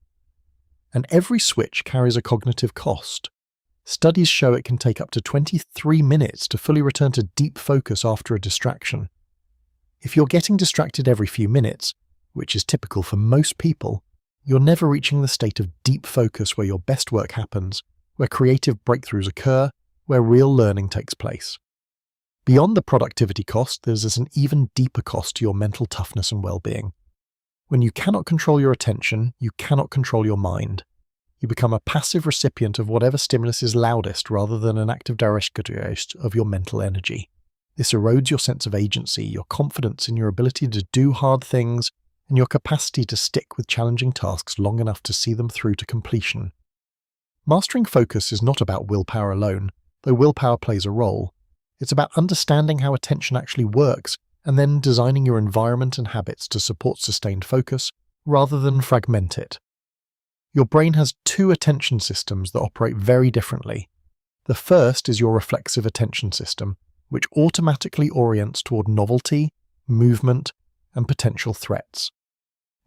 And every switch carries a cognitive cost. Studies show it can take up to 23 minutes to fully return to deep focus after a distraction. If you're getting distracted every few minutes, which is typical for most people, you're never reaching the state of deep focus where your best work happens, where creative breakthroughs occur, where real learning takes place. Beyond the productivity cost, there's an even deeper cost to your mental toughness and well-being. When you cannot control your attention, you cannot control your mind. You become a passive recipient of whatever stimulus is loudest rather than an active director of your mental energy. This erodes your sense of agency, your confidence in your ability to do hard things, and your capacity to stick with challenging tasks long enough to see them through to completion. Mastering focus is not about willpower alone, though willpower plays a role. It's about understanding how attention actually works and then designing your environment and habits to support sustained focus rather than fragment it. Your brain has two attention systems that operate very differently. The first is your reflexive attention system, which automatically orients toward novelty, movement, and potential threats.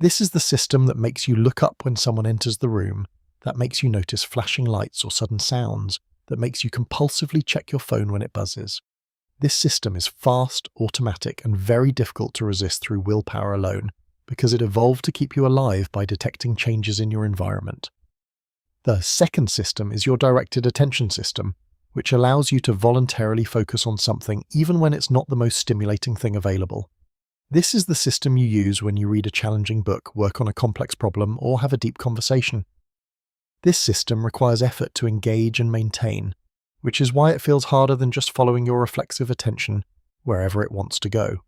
This is the system that makes you look up when someone enters the room, that makes you notice flashing lights or sudden sounds, that makes you compulsively check your phone when it buzzes. This system is fast, automatic, and very difficult to resist through willpower alone, because it evolved to keep you alive by detecting changes in your environment. The second system is your directed attention system, which allows you to voluntarily focus on something even when it's not the most stimulating thing available. This is the system you use when you read a challenging book, work on a complex problem, or have a deep conversation. This system requires effort to engage and maintain, which is why it feels harder than just following your reflexive attention wherever it wants to go.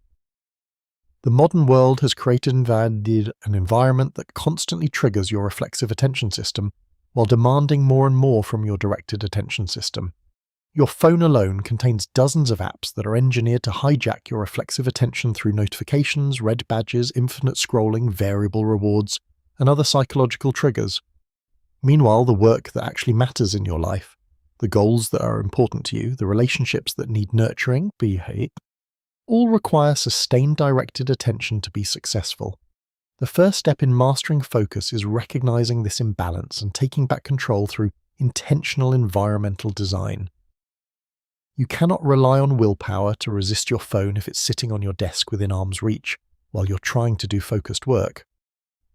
The modern world has created an environment that constantly triggers your reflexive attention system while demanding more and more from your directed attention system. Your phone alone contains dozens of apps that are engineered to hijack your reflexive attention through notifications, red badges, infinite scrolling, variable rewards, and other psychological triggers. Meanwhile, the work that actually matters in your life, the goals that are important to you, the relationships that need nurturing, all require sustained directed attention to be successful. The first step in mastering focus is recognizing this imbalance and taking back control through intentional environmental design. You cannot rely on willpower to resist your phone if it's sitting on your desk within arm's reach while you're trying to do focused work.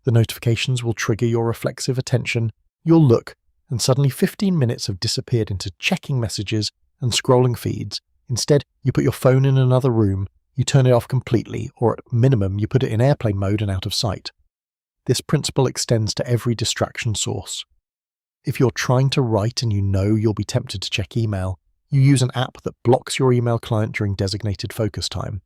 The notifications will trigger your reflexive attention, you'll look, and suddenly 15 minutes have disappeared into checking messages and scrolling feeds. Instead, you put your phone in another room, you turn it off completely, or at minimum, you put it in airplane mode and out of sight. This principle extends to every distraction source. If you're trying to write and you know you'll be tempted to check email, you use an app that blocks your email client during designated focus time.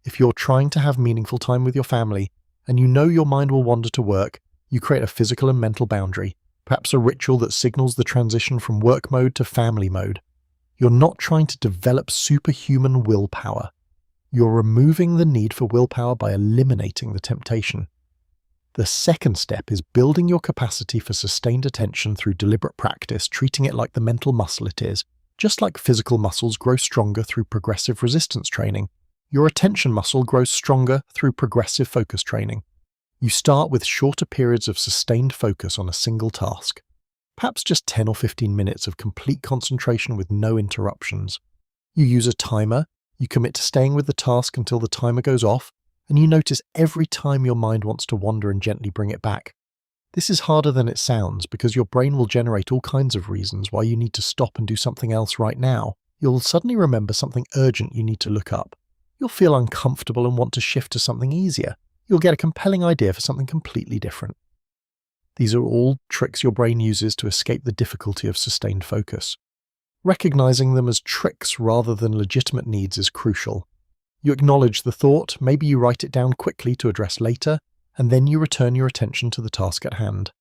If you're trying to have meaningful time with your family and you know your mind will wander to work, you create a physical and mental boundary, perhaps a ritual that signals the transition from work mode to family mode. You're not trying to develop superhuman willpower. You're removing the need for willpower by eliminating the temptation. The second step is building your capacity for sustained attention through deliberate practice, treating it like the mental muscle it is. Just like physical muscles grow stronger through progressive resistance training, your attention muscle grows stronger through progressive focus training. You start with shorter periods of sustained focus on a single task, perhaps just 10 or 15 minutes of complete concentration with no interruptions. You use a timer, you commit to staying with the task until the timer goes off, and you notice every time your mind wants to wander and gently bring it back. This is harder than it sounds because your brain will generate all kinds of reasons why you need to stop and do something else right now. You'll suddenly remember something urgent you need to look up. You'll feel uncomfortable and want to shift to something easier. You'll get a compelling idea for something completely different. These are all tricks your brain uses to escape the difficulty of sustained focus. Recognizing them as tricks rather than legitimate needs is crucial. You acknowledge the thought, maybe you write it down quickly to address later, and then you return your attention to the task at hand.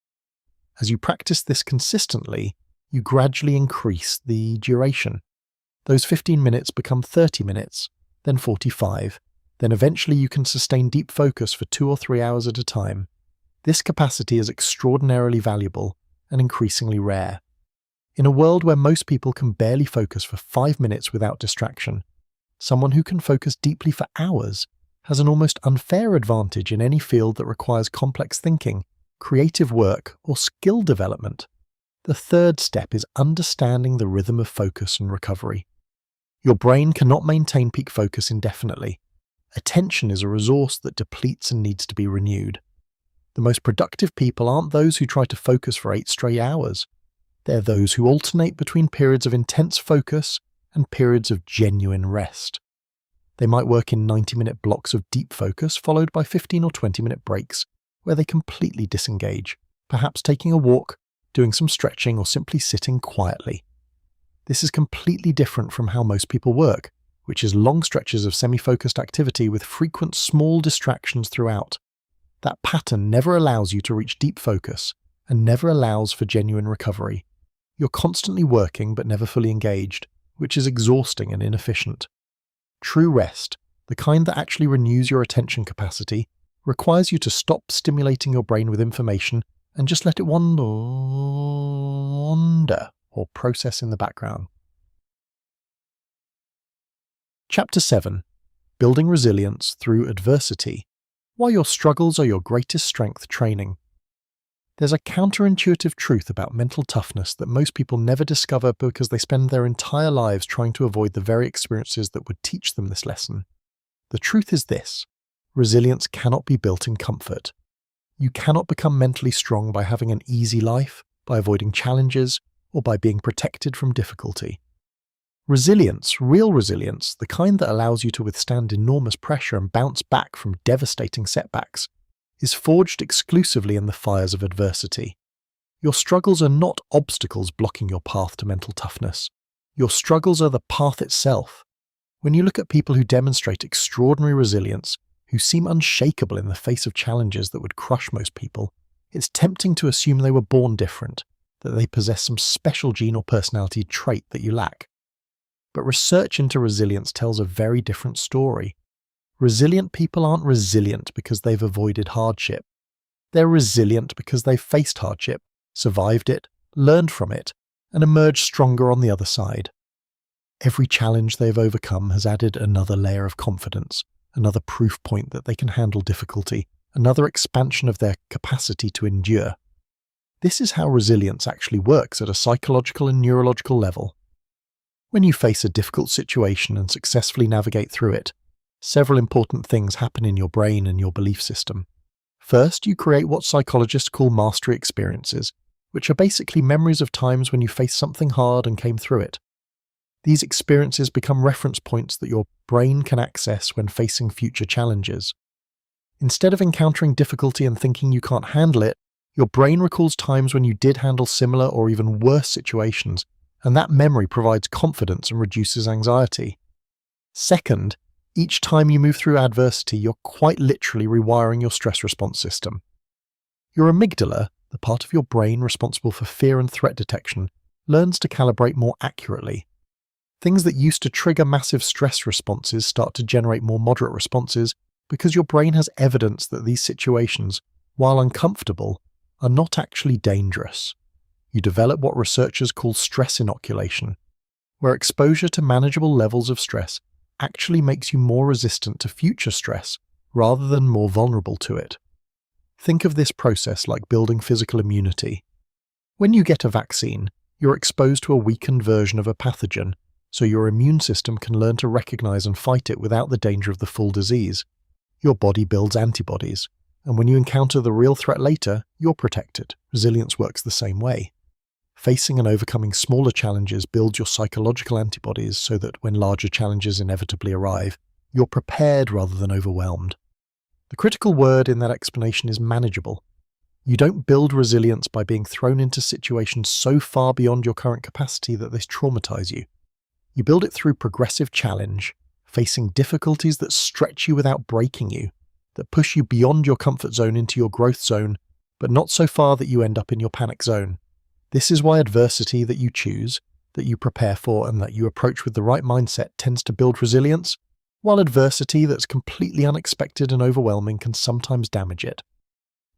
As you practice this consistently, you gradually increase the duration. Those 15 minutes become 30 minutes, then 45, then eventually you can sustain deep focus for 2 or 3 hours at a time. This capacity is extraordinarily valuable and increasingly rare. In a world where most people can barely focus for 5 minutes without distraction, someone who can focus deeply for hours has an almost unfair advantage in any field that requires complex thinking, creative work, or skill development. The third step is understanding the rhythm of focus and recovery. Your brain cannot maintain peak focus indefinitely. Attention is a resource that depletes and needs to be renewed. The most productive people aren't those who try to focus for 8 straight hours. They're those who alternate between periods of intense focus and periods of genuine rest. They might work in 90-minute blocks of deep focus followed by 15 or 20-minute breaks where they completely disengage, perhaps taking a walk, doing some stretching, or simply sitting quietly. This is completely different from how most people work, which is long stretches of semi-focused activity with frequent small distractions throughout. That pattern never allows you to reach deep focus and never allows for genuine recovery. You're constantly working but never fully engaged, which is exhausting and inefficient. True rest, the kind that actually renews your attention capacity, requires you to stop stimulating your brain with information and just let it wander or process in the background. Chapter 7. Building Resilience Through Adversity. Why Your Struggles Are Your Greatest Strength Training. There's a counterintuitive truth about mental toughness that most people never discover because they spend their entire lives trying to avoid the very experiences that would teach them this lesson. The truth is this: resilience cannot be built in comfort. You cannot become mentally strong by having an easy life, by avoiding challenges, or by being protected from difficulty. Resilience, real resilience, the kind that allows you to withstand enormous pressure and bounce back from devastating setbacks, is forged exclusively in the fires of adversity. Your struggles are not obstacles blocking your path to mental toughness. Your struggles are the path itself. When you look at people who demonstrate extraordinary resilience, who seem unshakable in the face of challenges that would crush most people, it's tempting to assume they were born different, that they possess some special gene or personality trait that you lack. But research into resilience tells a very different story. Resilient people aren't resilient because they've avoided hardship. They're resilient because they've faced hardship, survived it, learned from it, and emerged stronger on the other side. Every challenge they've overcome has added another layer of confidence, another proof point that they can handle difficulty, another expansion of their capacity to endure. This is how resilience actually works at a psychological and neurological level. When you face a difficult situation and successfully navigate through it, several important things happen in your brain and your belief system. First, you create what psychologists call mastery experiences, which are basically memories of times when you faced something hard and came through it. These experiences become reference points that your brain can access when facing future challenges. Instead of encountering difficulty and thinking you can't handle it, your brain recalls times when you did handle similar or even worse situations, and that memory provides confidence and reduces anxiety. Second, each time you move through adversity, you're quite literally rewiring your stress response system. Your amygdala, the part of your brain responsible for fear and threat detection, learns to calibrate more accurately. Things that used to trigger massive stress responses start to generate more moderate responses because your brain has evidence that these situations, while uncomfortable, are not actually dangerous. You develop what researchers call stress inoculation, where exposure to manageable levels of stress actually makes you more resistant to future stress rather than more vulnerable to it. Think of this process like building physical immunity. When you get a vaccine, you're exposed to a weakened version of a pathogen, so your immune system can learn to recognize and fight it without the danger of the full disease. Your body builds antibodies, and when you encounter the real threat later, you're protected. Resilience works the same way. Facing and overcoming smaller challenges builds your psychological antibodies so that when larger challenges inevitably arrive, you're prepared rather than overwhelmed. The critical word in that explanation is manageable. You don't build resilience by being thrown into situations so far beyond your current capacity that they traumatize you. You build it through progressive challenge, facing difficulties that stretch you without breaking you, that push you beyond your comfort zone into your growth zone, but not so far that you end up in your panic zone. This is why adversity that you choose, that you prepare for, and that you approach with the right mindset tends to build resilience, while adversity that's completely unexpected and overwhelming can sometimes damage it.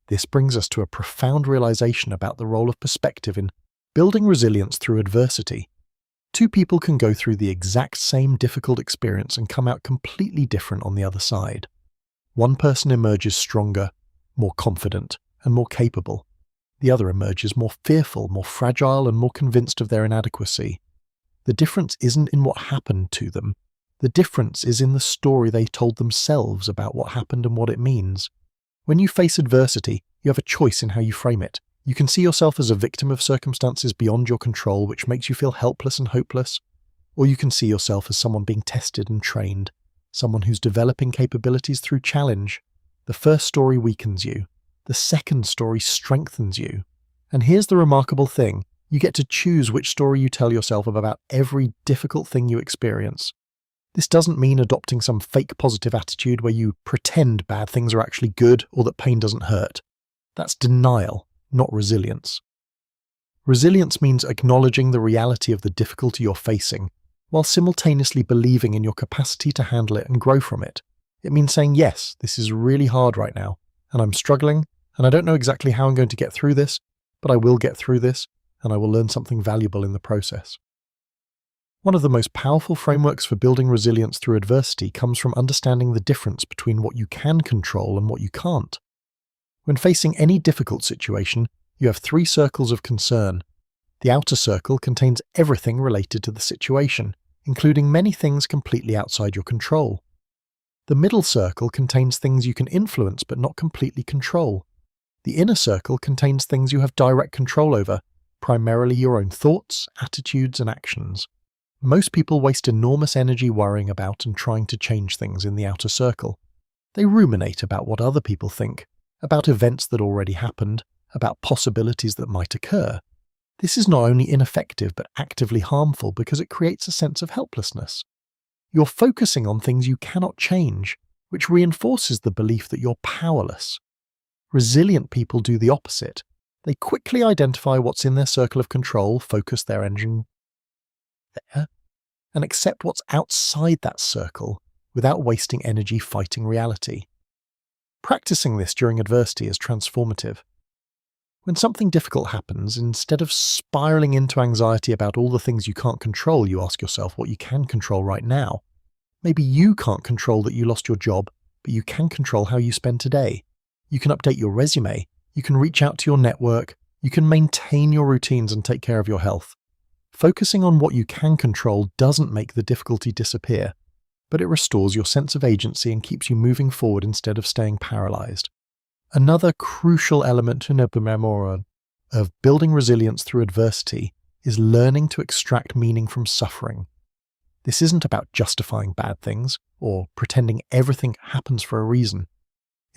This brings us to a profound realization about the role of perspective in building resilience through adversity. Two people can go through the exact same difficult experience and come out completely different on the other side. One person emerges stronger, more confident, and more capable. The other emerges more fearful, more fragile, and more convinced of their inadequacy. The difference isn't in what happened to them. The difference is in the story they told themselves about what happened and what it means. When you face adversity, you have a choice in how you frame it. You can see yourself as a victim of circumstances beyond your control, which makes you feel helpless and hopeless, or you can see yourself as someone being tested and trained, someone who's developing capabilities through challenge. The first story weakens you. The second story strengthens you. And here's the remarkable thing. You get to choose which story you tell yourself about every difficult thing you experience. This doesn't mean adopting some fake positive attitude where you pretend bad things are actually good or that pain doesn't hurt. That's denial, not resilience. Resilience means acknowledging the reality of the difficulty you're facing, while simultaneously believing in your capacity to handle it and grow from it. It means saying, yes, this is really hard right now, and I'm struggling, and I don't know exactly how I'm going to get through this, but I will get through this, and I will learn something valuable in the process. One of the most powerful frameworks for building resilience through adversity comes from understanding the difference between what you can control and what you can't. When facing any difficult situation, you have 3 circles of concern. The outer circle contains everything related to the situation, including many things completely outside your control. The middle circle contains things you can influence but not completely control. The inner circle contains things you have direct control over, primarily your own thoughts, attitudes, and actions. Most people waste enormous energy worrying about and trying to change things in the outer circle. They ruminate about what other people think, about events that already happened, about possibilities that might occur. This is not only ineffective but actively harmful because it creates a sense of helplessness. You're focusing on things you cannot change, which reinforces the belief that you're powerless. Resilient people do the opposite. They quickly identify what's in their circle of control, focus their engine there, and accept what's outside that circle without wasting energy fighting reality. Practicing this during adversity is transformative. When something difficult happens, instead of spiraling into anxiety about all the things you can't control, you ask yourself what you can control right now. Maybe you can't control that you lost your job, but you can control how you spend today. You can update your resume. You can reach out to your network. You can maintain your routines and take care of your health. Focusing on what you can control doesn't make the difficulty disappear, but it restores your sense of agency and keeps you moving forward instead of staying paralyzed. Another crucial element of building resilience through adversity is learning to extract meaning from suffering. This isn't about justifying bad things or pretending everything happens for a reason.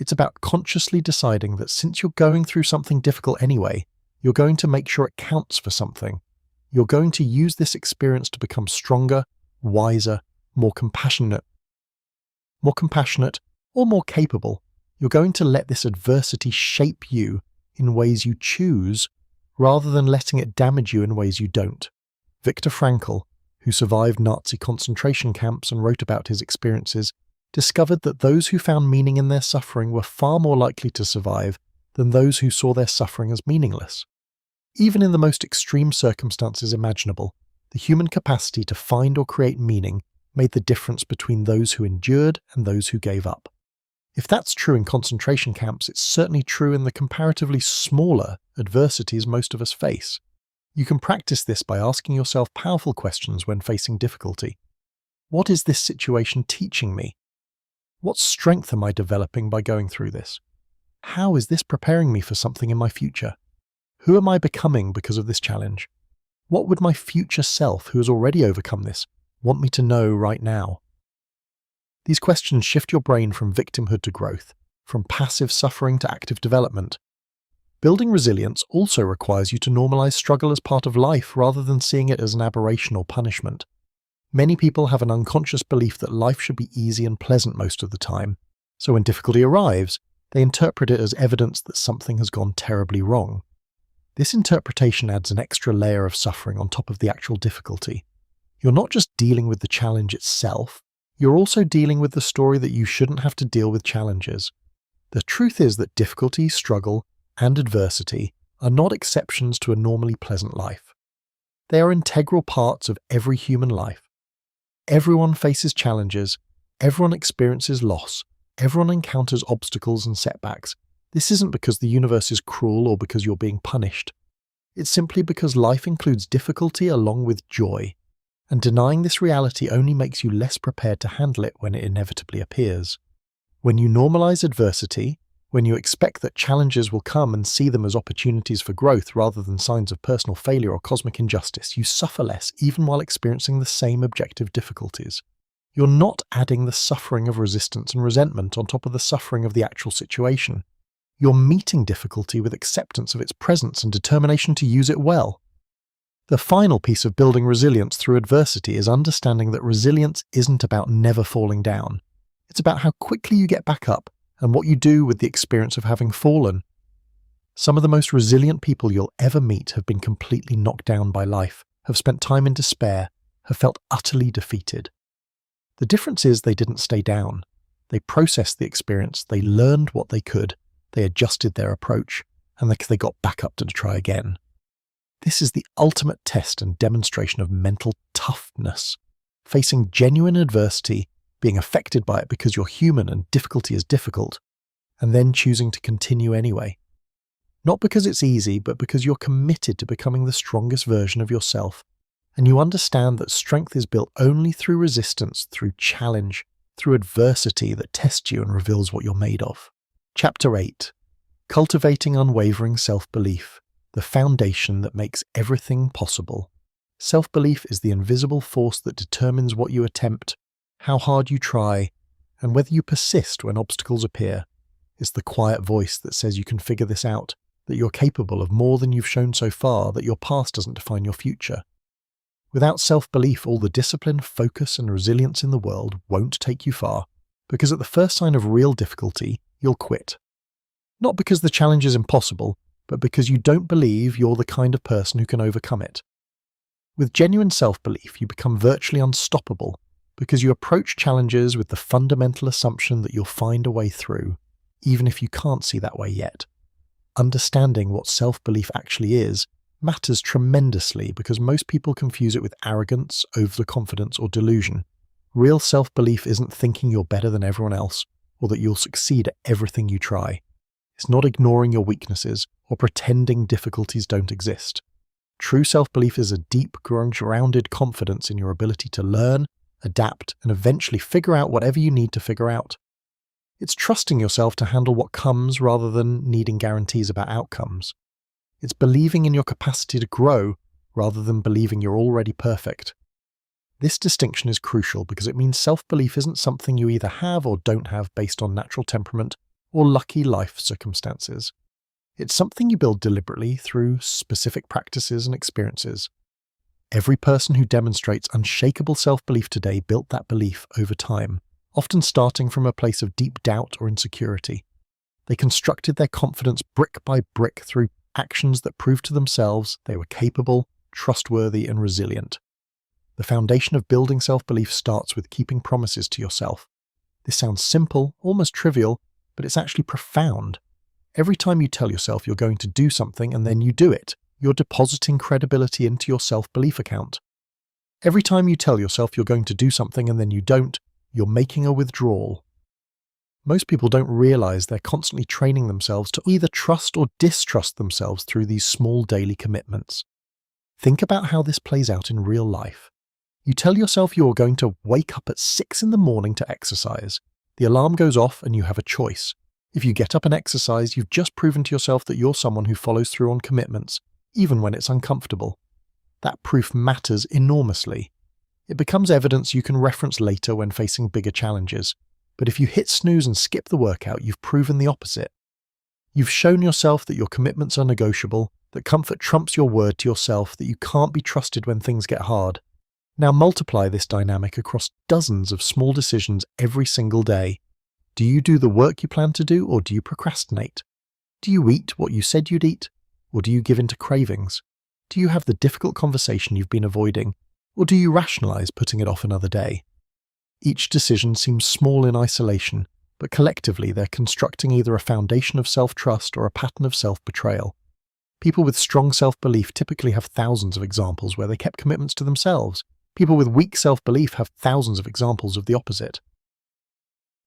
It's about consciously deciding that since you're going through something difficult anyway, you're going to make sure it counts for something. You're going to use this experience to become stronger, wiser, more compassionate, or more capable. You're going to let this adversity shape you in ways you choose, rather than letting it damage you in ways you don't. Viktor Frankl, who survived Nazi concentration camps and wrote about his experiences, discovered that those who found meaning in their suffering were far more likely to survive than those who saw their suffering as meaningless. Even in the most extreme circumstances imaginable, the human capacity to find or create meaning made the difference between those who endured and those who gave up. If that's true in concentration camps, it's certainly true in the comparatively smaller adversities most of us face. You can practice this by asking yourself powerful questions when facing difficulty. What is this situation teaching me? What strength am I developing by going through this? How is this preparing me for something in my future? Who am I becoming because of this challenge? What would my future self, who has already overcome this, want me to know right now? These questions shift your brain from victimhood to growth, from passive suffering to active development. Building resilience also requires you to normalize struggle as part of life rather than seeing it as an aberration or punishment. Many people have an unconscious belief that life should be easy and pleasant most of the time, so when difficulty arrives, they interpret it as evidence that something has gone terribly wrong. This interpretation adds an extra layer of suffering on top of the actual difficulty. You're not just dealing with the challenge itself, you're also dealing with the story that you shouldn't have to deal with challenges. The truth is that difficulty, struggle, and adversity are not exceptions to a normally pleasant life. They are integral parts of every human life. Everyone faces challenges, everyone experiences loss, everyone encounters obstacles and setbacks. This isn't because the universe is cruel or because you're being punished. It's simply because life includes difficulty along with joy, and denying this reality only makes you less prepared to handle it when it inevitably appears. When you normalize adversity, when you expect that challenges will come and see them as opportunities for growth rather than signs of personal failure or cosmic injustice, you suffer less even while experiencing the same objective difficulties. You're not adding the suffering of resistance and resentment on top of the suffering of the actual situation. You're meeting difficulty with acceptance of its presence and determination to use it well. The final piece of building resilience through adversity is understanding that resilience isn't about never falling down. It's about how quickly you get back up and what you do with the experience of having fallen. Some of the most resilient people you'll ever meet have been completely knocked down by life, have spent time in despair, have felt utterly defeated. The difference is they didn't stay down. They processed the experience, they learned what they could, they adjusted their approach, and they got back up to try again. This is the ultimate test and demonstration of mental toughness. Facing genuine adversity, being affected by it because you're human and difficulty is difficult, and then choosing to continue anyway. Not because it's easy, but because you're committed to becoming the strongest version of yourself, and you understand that strength is built only through resistance, through challenge, through adversity that tests you and reveals what you're made of. Chapter 8. Cultivating Unwavering Self-Belief, the foundation that makes everything possible. Self-belief is the invisible force that determines what you attempt, how hard you try, and whether you persist when obstacles appear. It's the quiet voice that says you can figure this out, that you're capable of more than you've shown so far, that your past doesn't define your future. Without self-belief, all the discipline, focus, and resilience in the world won't take you far, because at the first sign of real difficulty, you'll quit. Not because the challenge is impossible, but because you don't believe you're the kind of person who can overcome it. With genuine self-belief, you become virtually unstoppable, because you approach challenges with the fundamental assumption that you'll find a way through, even if you can't see that way yet. Understanding what self-belief actually is matters tremendously because most people confuse it with arrogance, overconfidence, or delusion. Real self-belief isn't thinking you're better than everyone else, or that you'll succeed at everything you try. It's not ignoring your weaknesses or pretending difficulties don't exist. True self-belief is a deep, grounded confidence in your ability to learn, adapt, and eventually figure out whatever you need to figure out. It's trusting yourself to handle what comes rather than needing guarantees about outcomes. It's believing in your capacity to grow rather than believing you're already perfect. This distinction is crucial because it means self-belief isn't something you either have or don't have based on natural temperament or lucky life circumstances. It's something you build deliberately through specific practices and experiences. Every person who demonstrates unshakable self-belief today built that belief over time, often starting from a place of deep doubt or insecurity. They constructed their confidence brick by brick through actions that proved to themselves they were capable, trustworthy, and resilient. The foundation of building self-belief starts with keeping promises to yourself. This sounds simple, almost trivial, but it's actually profound. Every time you tell yourself you're going to do something and then you do it, you're depositing credibility into your self-belief account. Every time you tell yourself you're going to do something and then you don't, you're making a withdrawal. Most people don't realize they're constantly training themselves to either trust or distrust themselves through these small daily commitments. Think about how this plays out in real life. You tell yourself you're going to wake up at 6 in the morning to exercise. The alarm goes off and you have a choice. If you get up and exercise, you've just proven to yourself that you're someone who follows through on commitments, even when it's uncomfortable. That proof matters enormously. It becomes evidence you can reference later when facing bigger challenges. But if you hit snooze and skip the workout, you've proven the opposite. You've shown yourself that your commitments are negotiable, that comfort trumps your word to yourself, that you can't be trusted when things get hard. Now multiply this dynamic across dozens of small decisions every single day. Do you do the work you plan to do, or do you procrastinate? Do you eat what you said you'd eat, or do you give in to cravings? Do you have the difficult conversation you've been avoiding, or do you rationalize putting it off another day? Each decision seems small in isolation, but collectively they're constructing either a foundation of self-trust or a pattern of self-betrayal. People with strong self-belief typically have thousands of examples where they kept commitments to themselves. People with weak self-belief have thousands of examples of the opposite.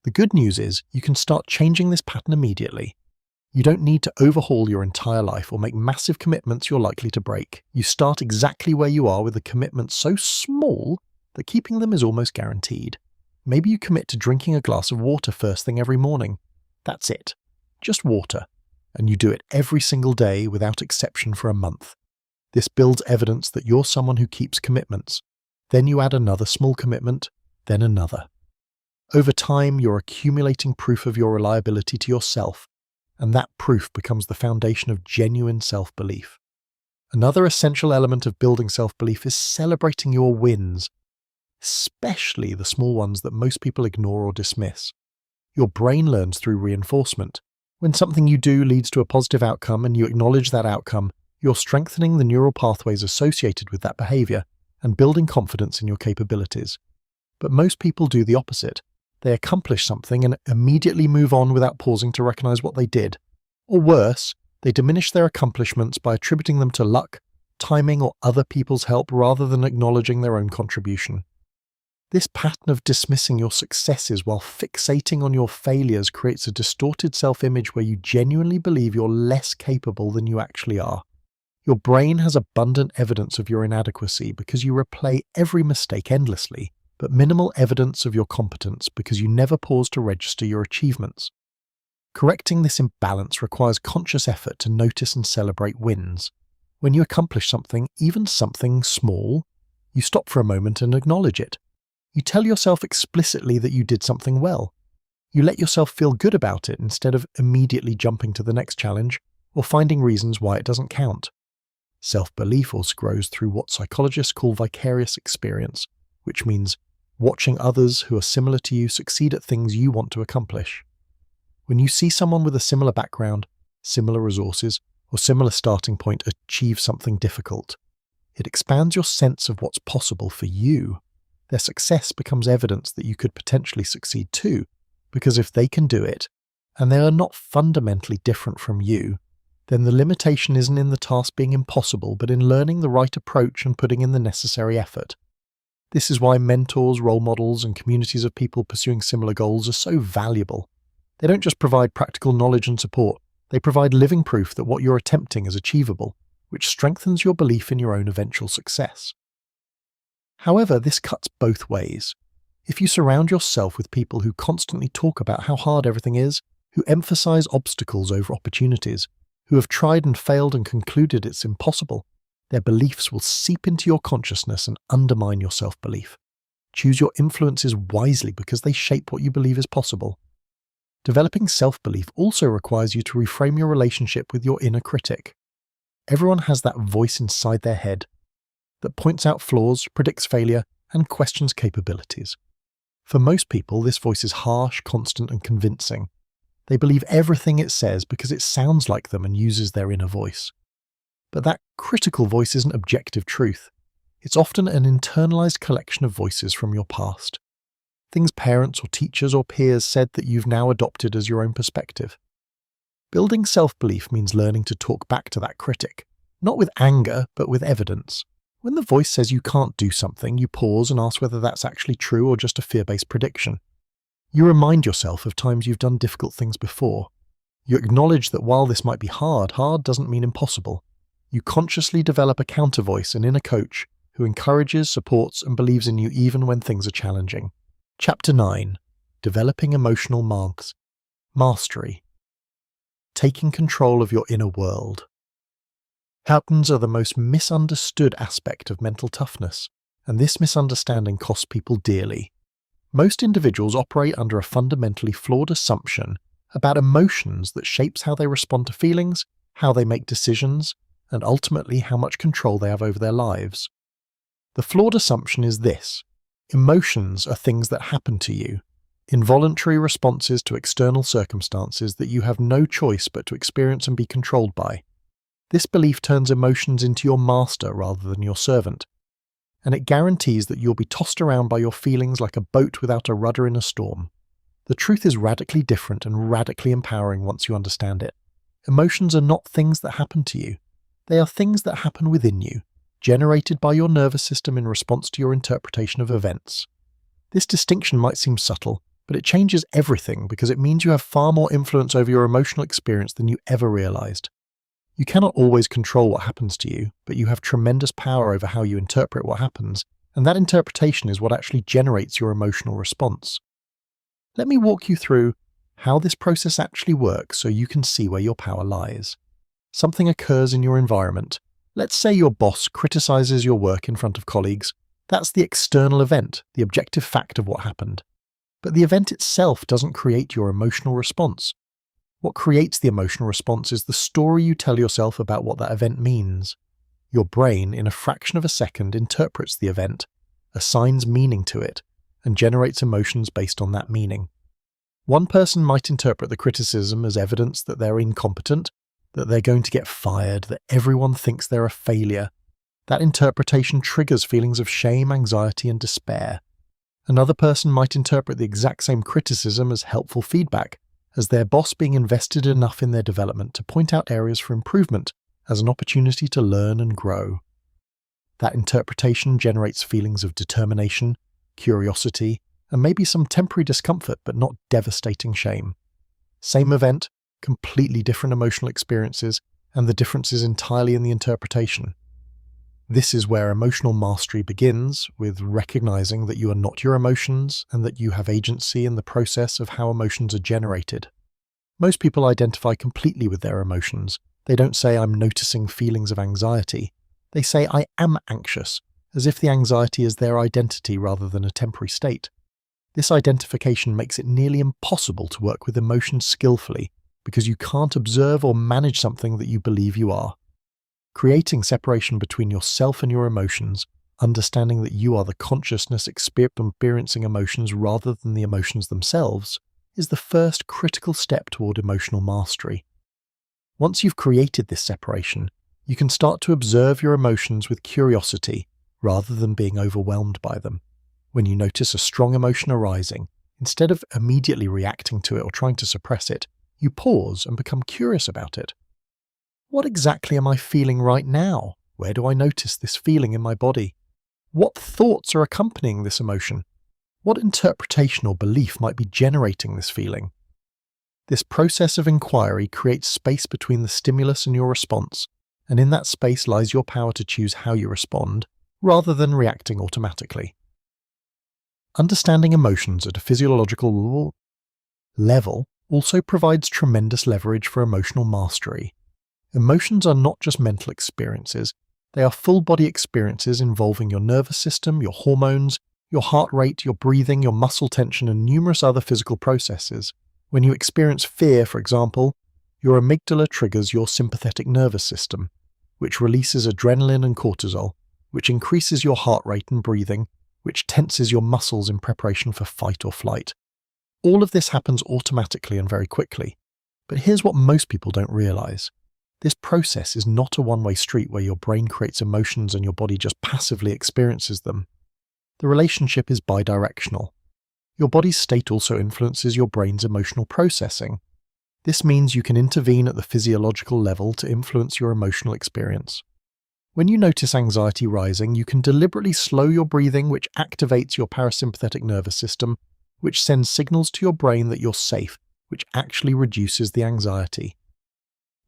The good news is you can start changing this pattern immediately. You don't need to overhaul your entire life or make massive commitments you're likely to break. You start exactly where you are with a commitment so small that keeping them is almost guaranteed. Maybe you commit to drinking a glass of water first thing every morning. That's it. Just water. And you do it every single day without exception for a month. This builds evidence that you're someone who keeps commitments. Then you add another small commitment, then another. Over time, you're accumulating proof of your reliability to yourself, and that proof becomes the foundation of genuine self-belief. Another essential element of building self-belief is celebrating your wins, especially the small ones that most people ignore or dismiss. Your brain learns through reinforcement. When something you do leads to a positive outcome and you acknowledge that outcome, you're strengthening the neural pathways associated with that behavior and building confidence in your capabilities. But most people do the opposite. They accomplish something and immediately move on without pausing to recognize what they did. Or worse, they diminish their accomplishments by attributing them to luck, timing, or other people's help rather than acknowledging their own contribution. This pattern of dismissing your successes while fixating on your failures creates a distorted self-image where you genuinely believe you're less capable than you actually are. Your brain has abundant evidence of your inadequacy because you replay every mistake endlessly, but minimal evidence of your competence because you never pause to register your achievements. Correcting this imbalance requires conscious effort to notice and celebrate wins. When you accomplish something, even something small, you stop for a moment and acknowledge it. You tell yourself explicitly that you did something well. You let yourself feel good about it instead of immediately jumping to the next challenge or finding reasons why it doesn't count. Self-belief also grows through what psychologists call vicarious experience, which means watching others who are similar to you succeed at things you want to accomplish. When you see someone with a similar background, similar resources, or similar starting point achieve something difficult, it expands your sense of what's possible for you. Their success becomes evidence that you could potentially succeed too, because if they can do it, and they are not fundamentally different from you, then the limitation isn't in the task being impossible, but in learning the right approach and putting in the necessary effort. This is why mentors, role models, and communities of people pursuing similar goals are so valuable. They don't just provide practical knowledge and support, They provide living proof that what you're attempting is achievable, which strengthens your belief in your own eventual success. However, this cuts both ways. If you surround yourself with people who constantly talk about how hard everything is, who emphasize obstacles over opportunities, who have tried and failed and concluded it's impossible, their beliefs will seep into your consciousness and undermine your self-belief. Choose your influences wisely because they shape what you believe is possible. Developing self-belief also requires you to reframe your relationship with your inner critic. Everyone has that voice inside their head that points out flaws, predicts failure, and questions capabilities. For most people, this voice is harsh, constant, and convincing. They believe everything it says because it sounds like them and uses their inner voice. But that critical voice isn't objective truth. It's often an internalized collection of voices from your past. Things parents or teachers or peers said that you've now adopted as your own perspective. Building self-belief means learning to talk back to that critic, not with anger, but with evidence. When the voice says you can't do something, you pause and ask whether that's actually true or just a fear-based prediction. You remind yourself of times you've done difficult things before. You acknowledge that while this might be hard doesn't mean impossible. You consciously develop a counter-voice, an inner coach, who encourages, supports, and believes in you even when things are challenging. Chapter 9. Developing Emotional Mastery. Taking control of your inner world. Patterns are the most misunderstood aspect of mental toughness, and this misunderstanding costs people dearly. Most individuals operate under a fundamentally flawed assumption about emotions that shapes how they respond to feelings, how they make decisions, and ultimately how much control they have over their lives. The flawed assumption is this: emotions are things that happen to you, involuntary responses to external circumstances that you have no choice but to experience and be controlled by. This belief turns emotions into your master rather than your servant, and it guarantees that you'll be tossed around by your feelings like a boat without a rudder in a storm. The truth is radically different and radically empowering once you understand it. Emotions are not things that happen to you. They are things that happen within you, generated by your nervous system in response to your interpretation of events. This distinction might seem subtle, but it changes everything because it means you have far more influence over your emotional experience than you ever realized. You cannot always control what happens to you, but you have tremendous power over how you interpret what happens, and that interpretation is what actually generates your emotional response. Let me walk you through how this process actually works so you can see where your power lies. Something occurs in your environment. Let's say your boss criticizes your work in front of colleagues. That's the external event, the objective fact of what happened. But the event itself doesn't create your emotional response. What creates the emotional response is the story you tell yourself about what that event means. Your brain, in a fraction of a second, interprets the event, assigns meaning to it, and generates emotions based on that meaning. One person might interpret the criticism as evidence that they're incompetent, that they're going to get fired, that everyone thinks they're a failure. That interpretation triggers feelings of shame, anxiety, and despair. Another person might interpret the exact same criticism as helpful feedback, as their boss being invested enough in their development to point out areas for improvement as an opportunity to learn and grow. That interpretation generates feelings of determination, curiosity, and maybe some temporary discomfort but not devastating shame. Same event, completely different emotional experiences, and the difference is entirely in the interpretation. This is where emotional mastery begins, with recognizing that you are not your emotions and that you have agency in the process of how emotions are generated. Most people identify completely with their emotions. They don't say, "I'm noticing feelings of anxiety." They say, "I am anxious," as if the anxiety is their identity rather than a temporary state. This identification makes it nearly impossible to work with emotions skillfully because you can't observe or manage something that you believe you are. Creating separation between yourself and your emotions, understanding that you are the consciousness experiencing emotions rather than the emotions themselves, is the first critical step toward emotional mastery. Once you've created this separation, you can start to observe your emotions with curiosity rather than being overwhelmed by them. When you notice a strong emotion arising, instead of immediately reacting to it or trying to suppress it, you pause and become curious about it. What exactly am I feeling right now? Where do I notice this feeling in my body? What thoughts are accompanying this emotion? What interpretation or belief might be generating this feeling? This process of inquiry creates space between the stimulus and your response, and in that space lies your power to choose how you respond, rather than reacting automatically. Understanding emotions at a physiological level also provides tremendous leverage for emotional mastery. Emotions are not just mental experiences, they are full-body experiences involving your nervous system, your hormones, your heart rate, your breathing, your muscle tension, and numerous other physical processes. When you experience fear, for example, your amygdala triggers your sympathetic nervous system, which releases adrenaline and cortisol, which increases your heart rate and breathing, which tenses your muscles in preparation for fight or flight. All of this happens automatically and very quickly. But here's what most people don't realize. This process is not a one-way street where your brain creates emotions and your body just passively experiences them. The relationship is bidirectional. Your body's state also influences your brain's emotional processing. This means you can intervene at the physiological level to influence your emotional experience. When you notice anxiety rising, you can deliberately slow your breathing, which activates your parasympathetic nervous system, which sends signals to your brain that you're safe, which actually reduces the anxiety.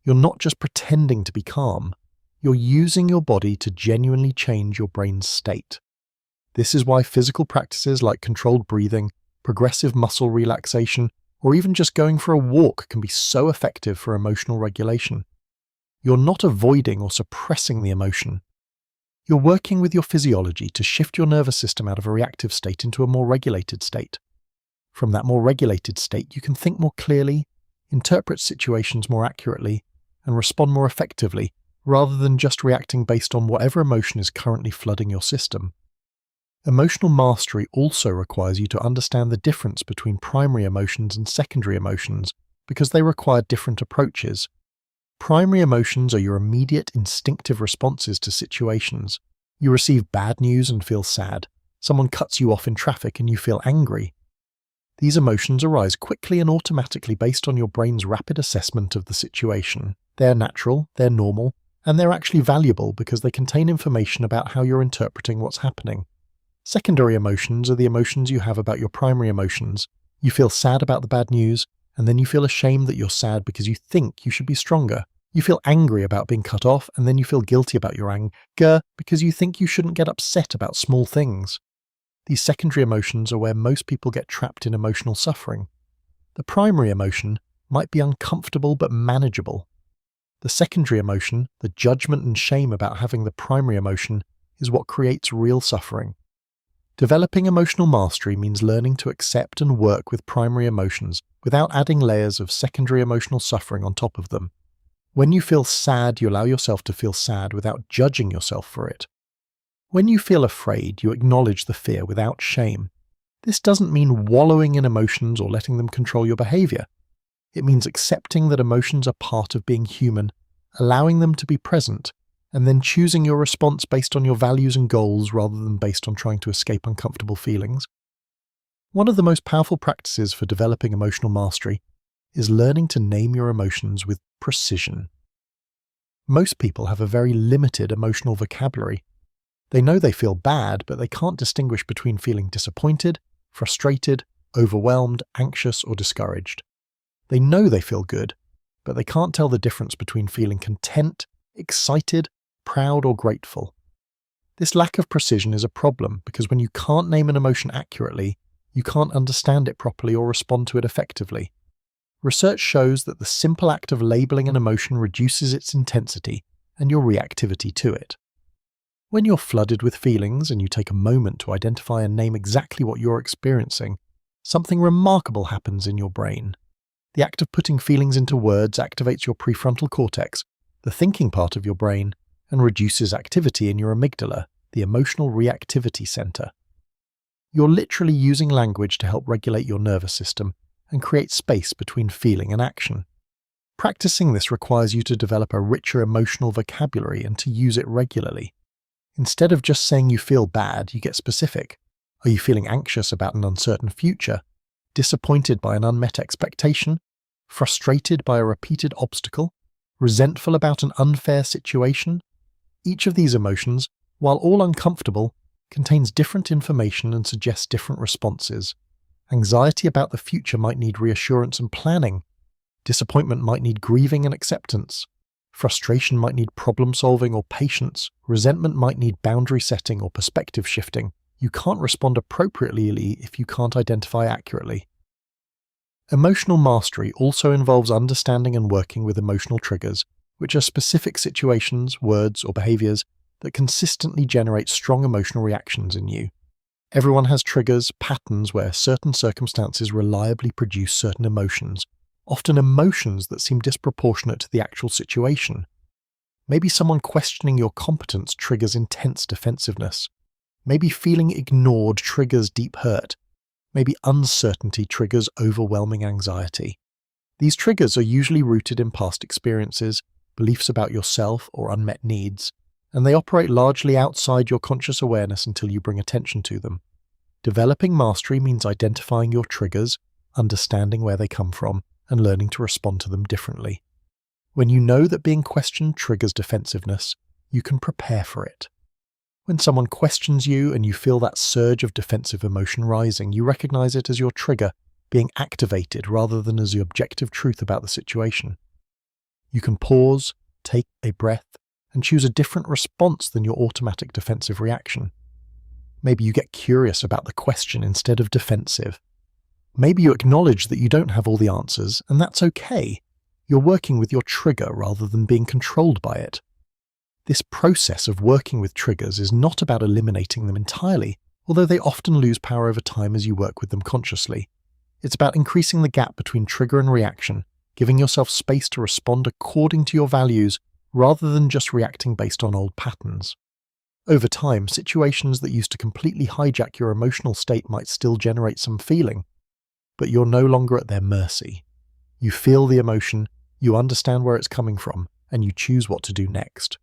You're not just pretending to be calm, you're using your body to genuinely change your brain's state. This is why physical practices like controlled breathing, progressive muscle relaxation, or even just going for a walk can be so effective for emotional regulation. You're not avoiding or suppressing the emotion. You're working with your physiology to shift your nervous system out of a reactive state into a more regulated state. From that more regulated state, you can think more clearly, interpret situations more accurately, and respond more effectively, rather than just reacting based on whatever emotion is currently flooding your system. Emotional mastery also requires you to understand the difference between primary emotions and secondary emotions, because they require different approaches. Primary emotions are your immediate instinctive responses to situations. You receive bad news and feel sad. Someone cuts you off in traffic and you feel angry. These emotions arise quickly and automatically based on your brain's rapid assessment of the situation. They're natural, they're normal, and they're actually valuable because they contain information about how you're interpreting what's happening. Secondary emotions are the emotions you have about your primary emotions. You feel sad about the bad news, and then you feel ashamed that you're sad because you think you should be stronger. You feel angry about being cut off, and then you feel guilty about your anger because you think you shouldn't get upset about small things. These secondary emotions are where most people get trapped in emotional suffering. The primary emotion might be uncomfortable but manageable. The secondary emotion, the judgment and shame about having the primary emotion, is what creates real suffering. Developing emotional mastery means learning to accept and work with primary emotions without adding layers of secondary emotional suffering on top of them. When you feel sad, you allow yourself to feel sad without judging yourself for it. When you feel afraid, you acknowledge the fear without shame. This doesn't mean wallowing in emotions or letting them control your behavior. It means accepting that emotions are part of being human, allowing them to be present, and then choosing your response based on your values and goals rather than based on trying to escape uncomfortable feelings. One of the most powerful practices for developing emotional mastery is learning to name your emotions with precision. Most people have a very limited emotional vocabulary. They know they feel bad, but they can't distinguish between feeling disappointed, frustrated, overwhelmed, anxious, or discouraged. They know they feel good, but they can't tell the difference between feeling content, excited, proud, or grateful. This lack of precision is a problem because when you can't name an emotion accurately, you can't understand it properly or respond to it effectively. Research shows that the simple act of labeling an emotion reduces its intensity and your reactivity to it. When you're flooded with feelings and you take a moment to identify and name exactly what you're experiencing, something remarkable happens in your brain. The act of putting feelings into words activates your prefrontal cortex, the thinking part of your brain, and reduces activity in your amygdala, the emotional reactivity center. You're literally using language to help regulate your nervous system and create space between feeling and action. Practicing this requires you to develop a richer emotional vocabulary and to use it regularly. Instead of just saying you feel bad, you get specific. Are you feeling anxious about an uncertain future? Disappointed by an unmet expectation? Frustrated by a repeated obstacle? Resentful about an unfair situation? Each of these emotions, while all uncomfortable, contains different information and suggests different responses. Anxiety about the future might need reassurance and planning, Disappointment might need grieving and acceptance. Frustration might need problem solving or patience. Resentment might need boundary setting or perspective shifting. You can't respond appropriately if you can't identify accurately. Emotional mastery also involves understanding and working with emotional triggers, which are specific situations, words, or behaviors that consistently generate strong emotional reactions in you. Everyone has triggers, patterns where certain circumstances reliably produce certain emotions, often emotions that seem disproportionate to the actual situation. Maybe someone questioning your competence triggers intense defensiveness. Maybe feeling ignored triggers deep hurt. Maybe uncertainty triggers overwhelming anxiety. These triggers are usually rooted in past experiences, beliefs about yourself, or unmet needs, and they operate largely outside your conscious awareness until you bring attention to them. Developing mastery means identifying your triggers, understanding where they come from, and learning to respond to them differently. When you know that being questioned triggers defensiveness, you can prepare for it. When someone questions you and you feel that surge of defensive emotion rising, you recognize it as your trigger being activated rather than as the objective truth about the situation. You can pause, take a breath, and choose a different response than your automatic defensive reaction. Maybe you get curious about the question instead of defensive. Maybe you acknowledge that you don't have all the answers, and that's okay. You're working with your trigger rather than being controlled by it. This process of working with triggers is not about eliminating them entirely, although they often lose power over time as you work with them consciously. It's about increasing the gap between trigger and reaction, giving yourself space to respond according to your values rather than just reacting based on old patterns. Over time, situations that used to completely hijack your emotional state might still generate some feeling, but you're no longer at their mercy. You feel the emotion, you understand where it's coming from, and you choose what to do next.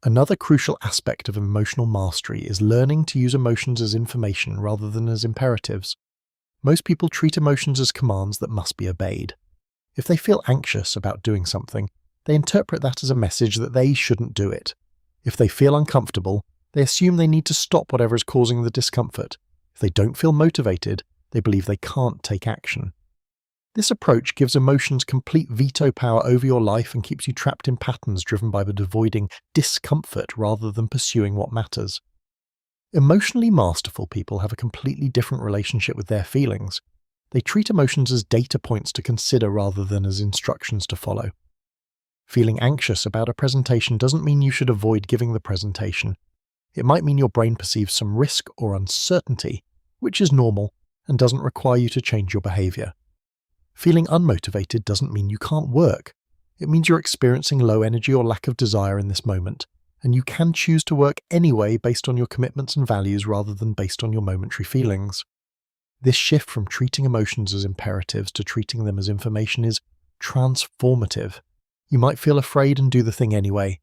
Another crucial aspect of emotional mastery is learning to use emotions as information rather than as imperatives. Most people treat emotions as commands that must be obeyed. If they feel anxious about doing something, they interpret that as a message that they shouldn't do it. If they feel uncomfortable, they assume they need to stop whatever is causing the discomfort. If they don't feel motivated, they believe they can't take action. This approach gives emotions complete veto power over your life and keeps you trapped in patterns driven by avoiding discomfort rather than pursuing what matters. Emotionally masterful people have a completely different relationship with their feelings. They treat emotions as data points to consider rather than as instructions to follow. Feeling anxious about a presentation doesn't mean you should avoid giving the presentation. It might mean your brain perceives some risk or uncertainty, which is normal and doesn't require you to change your behavior. Feeling unmotivated doesn't mean you can't work. It means you're experiencing low energy or lack of desire in this moment, and you can choose to work anyway based on your commitments and values rather than based on your momentary feelings. This shift from treating emotions as imperatives to treating them as information is transformative. You might feel afraid and do the thing anyway.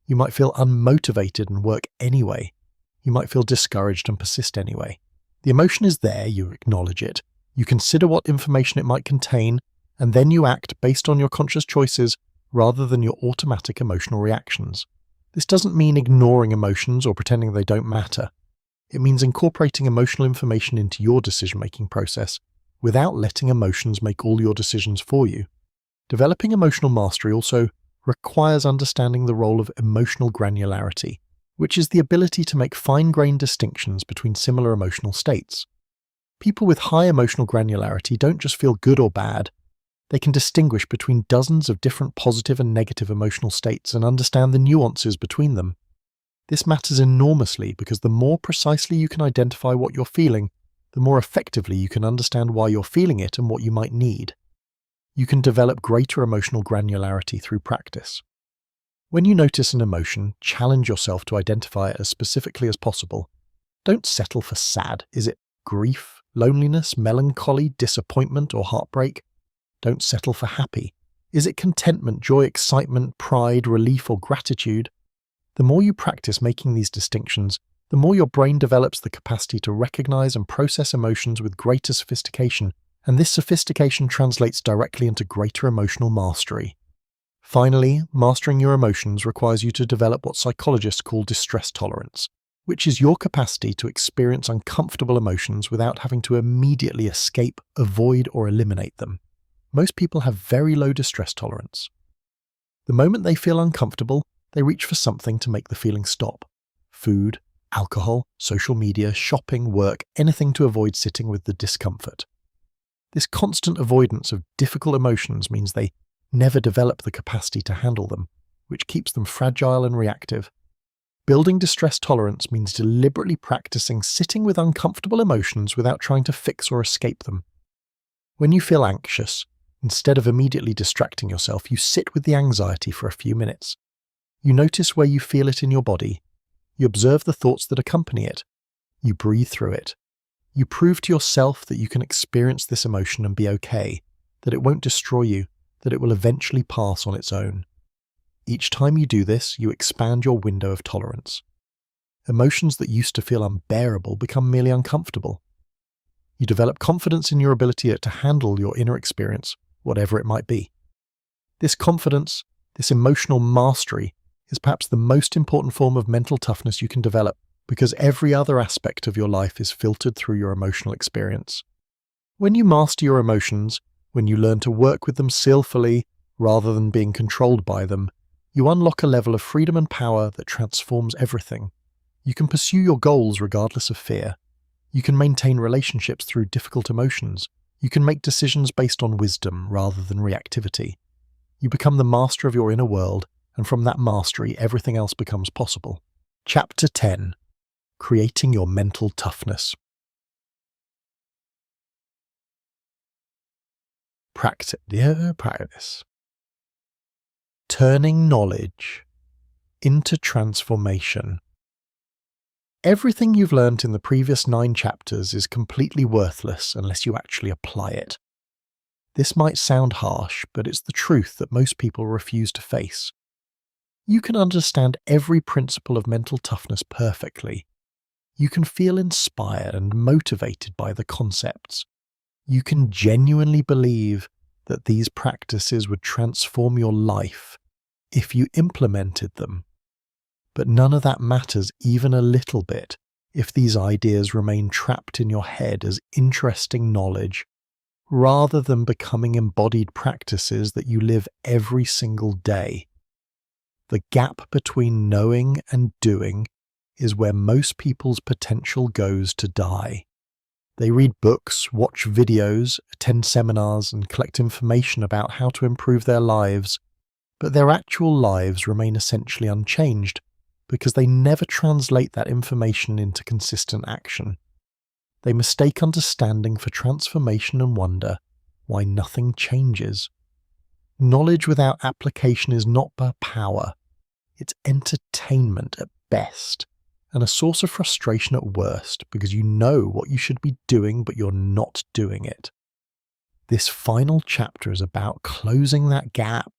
You might feel unmotivated and work anyway. You might feel discouraged and persist anyway. The emotion is there, you acknowledge it. You consider what information it might contain, and then you act based on your conscious choices rather than your automatic emotional reactions. This doesn't mean ignoring emotions or pretending they don't matter. It means incorporating emotional information into your decision-making process without letting emotions make all your decisions for you. Developing emotional mastery also requires understanding the role of emotional granularity, which is the ability to make fine-grained distinctions between similar emotional states. People with high emotional granularity don't just feel good or bad. They can distinguish between dozens of different positive and negative emotional states and understand the nuances between them. This matters enormously because the more precisely you can identify what you're feeling, the more effectively you can understand why you're feeling it and what you might need. You can develop greater emotional granularity through practice. When you notice an emotion, challenge yourself to identify it as specifically as possible. Don't settle for sad. Is it grief, loneliness, melancholy, disappointment, or heartbreak? Don't settle for happy. Is it contentment, joy, excitement, pride, relief, or gratitude? The more you practice making these distinctions, the more your brain develops the capacity to recognize and process emotions with greater sophistication, and this sophistication translates directly into greater emotional mastery. Finally, mastering your emotions requires you to develop what psychologists call distress tolerance, which is your capacity to experience uncomfortable emotions without having to immediately escape, avoid, or eliminate them. Most people have very low distress tolerance. The moment they feel uncomfortable, they reach for something to make the feeling stop. Food, alcohol, social media, shopping, work, anything to avoid sitting with the discomfort. This constant avoidance of difficult emotions means they never develop the capacity to handle them, which keeps them fragile and reactive. Building distress tolerance means deliberately practicing sitting with uncomfortable emotions without trying to fix or escape them. When you feel anxious, instead of immediately distracting yourself, you sit with the anxiety for a few minutes. You notice where you feel it in your body. You observe the thoughts that accompany it. You breathe through it. You prove to yourself that you can experience this emotion and be okay, that it won't destroy you, that it will eventually pass on its own. Each time you do this, you expand your window of tolerance. Emotions that used to feel unbearable become merely uncomfortable. You develop confidence in your ability to handle your inner experience, whatever it might be. This confidence, this emotional mastery, is perhaps the most important form of mental toughness you can develop, because every other aspect of your life is filtered through your emotional experience. When you master your emotions, when you learn to work with them skillfully rather than being controlled by them, you unlock a level of freedom and power that transforms everything. You can pursue your goals regardless of fear. You can maintain relationships through difficult emotions. You can make decisions based on wisdom rather than reactivity. You become the master of your inner world, and from that mastery, everything else becomes possible. Chapter 10. Creating your mental toughness. Practice. Turning knowledge into transformation. Everything you've learned in the previous 9 chapters is completely worthless unless you actually apply it. This might sound harsh, but it's the truth that most people refuse to face. You can understand every principle of mental toughness perfectly. You can feel inspired and motivated by the concepts. You can genuinely believe that these practices would transform your life if you implemented them. But none of that matters even a little bit if these ideas remain trapped in your head as interesting knowledge, rather than becoming embodied practices that you live every single day. The gap between knowing and doing is where most people's potential goes to die. They read books, watch videos, attend seminars, and collect information about how to improve their lives, but their actual lives remain essentially unchanged because they never translate that information into consistent action. They mistake understanding for transformation and wonder why nothing changes. Knowledge without application is not but power. It's entertainment at best, and a source of frustration at worst because you know what you should be doing but you're not doing it. This final chapter is about closing that gap.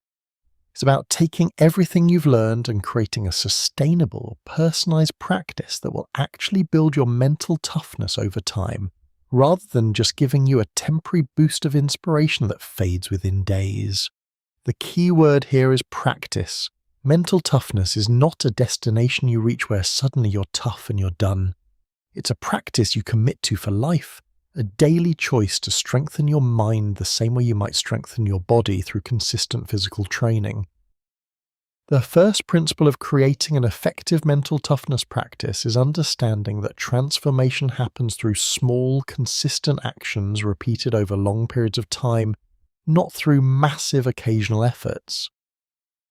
It's about taking everything you've learned and creating a sustainable, personalized practice that will actually build your mental toughness over time, rather than just giving you a temporary boost of inspiration that fades within days. The key word here is practice. Mental toughness is not a destination you reach where suddenly you're tough and you're done. It's a practice you commit to for life, a daily choice to strengthen your mind the same way you might strengthen your body through consistent physical training. The first principle of creating an effective mental toughness practice is understanding that transformation happens through small, consistent actions repeated over long periods of time, not through massive occasional efforts.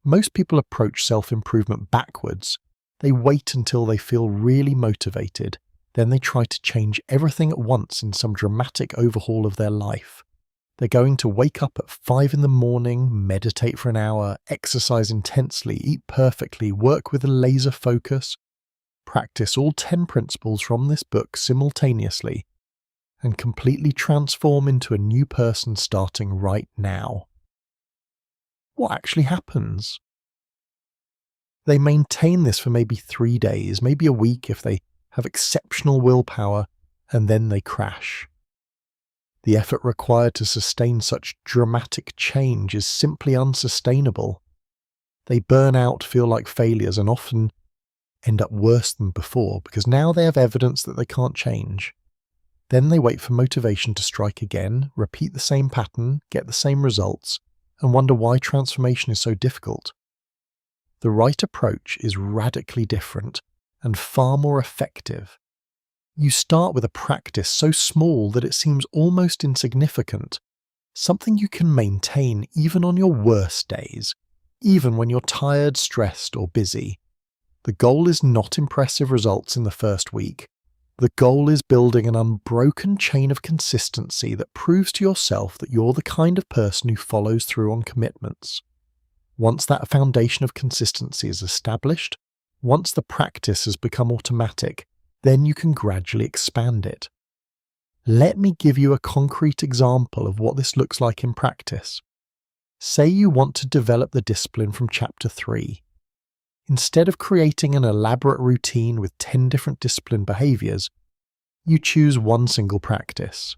Most people approach self-improvement backwards. They wait until they feel really motivated. Then they try to change everything at once in some dramatic overhaul of their life. They're going to wake up at 5 in the morning, meditate for an hour, exercise intensely, eat perfectly, work with a laser focus, practice all 10 principles from this book simultaneously, and completely transform into a new person starting right now. What actually happens? They maintain this for maybe 3 days, maybe a week if they have exceptional willpower, and then they crash. The effort required to sustain such dramatic change is simply unsustainable. They burn out, feel like failures, and often end up worse than before because now they have evidence that they can't change. Then they wait for motivation to strike again, repeat the same pattern, get the same results, and wonder why transformation is so difficult. The right approach is radically different and far more effective. You start with a practice so small that it seems almost insignificant, something you can maintain even on your worst days, even when you're tired, stressed, or busy. The goal is not impressive results in the first week. The goal is building an unbroken chain of consistency that proves to yourself that you're the kind of person who follows through on commitments. Once that foundation of consistency is established, once the practice has become automatic, then you can gradually expand it. Let me give you a concrete example of what this looks like in practice. Say you want to develop the discipline from Chapter 3. Instead of creating an elaborate routine with 10 different discipline behaviors, you choose one single practice.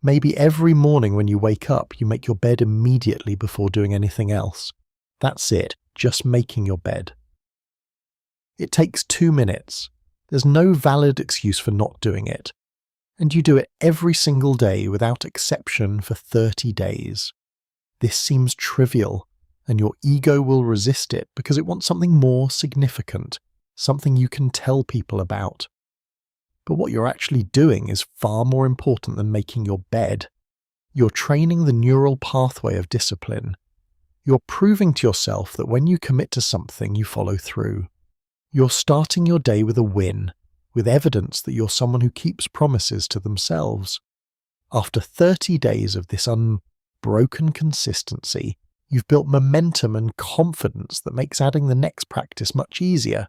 Maybe every morning when you wake up, you make your bed immediately before doing anything else. That's it, just making your bed. It takes 2 minutes. There's no valid excuse for not doing it. And you do it every single day without exception for 30 days. This seems trivial, and your ego will resist it because it wants something more significant, something you can tell people about. But what you're actually doing is far more important than making your bed. You're training the neural pathway of discipline. You're proving to yourself that when you commit to something, you follow through. You're starting your day with a win, with evidence that you're someone who keeps promises to themselves. After 30 days of this unbroken consistency, you've built momentum and confidence that makes adding the next practice much easier.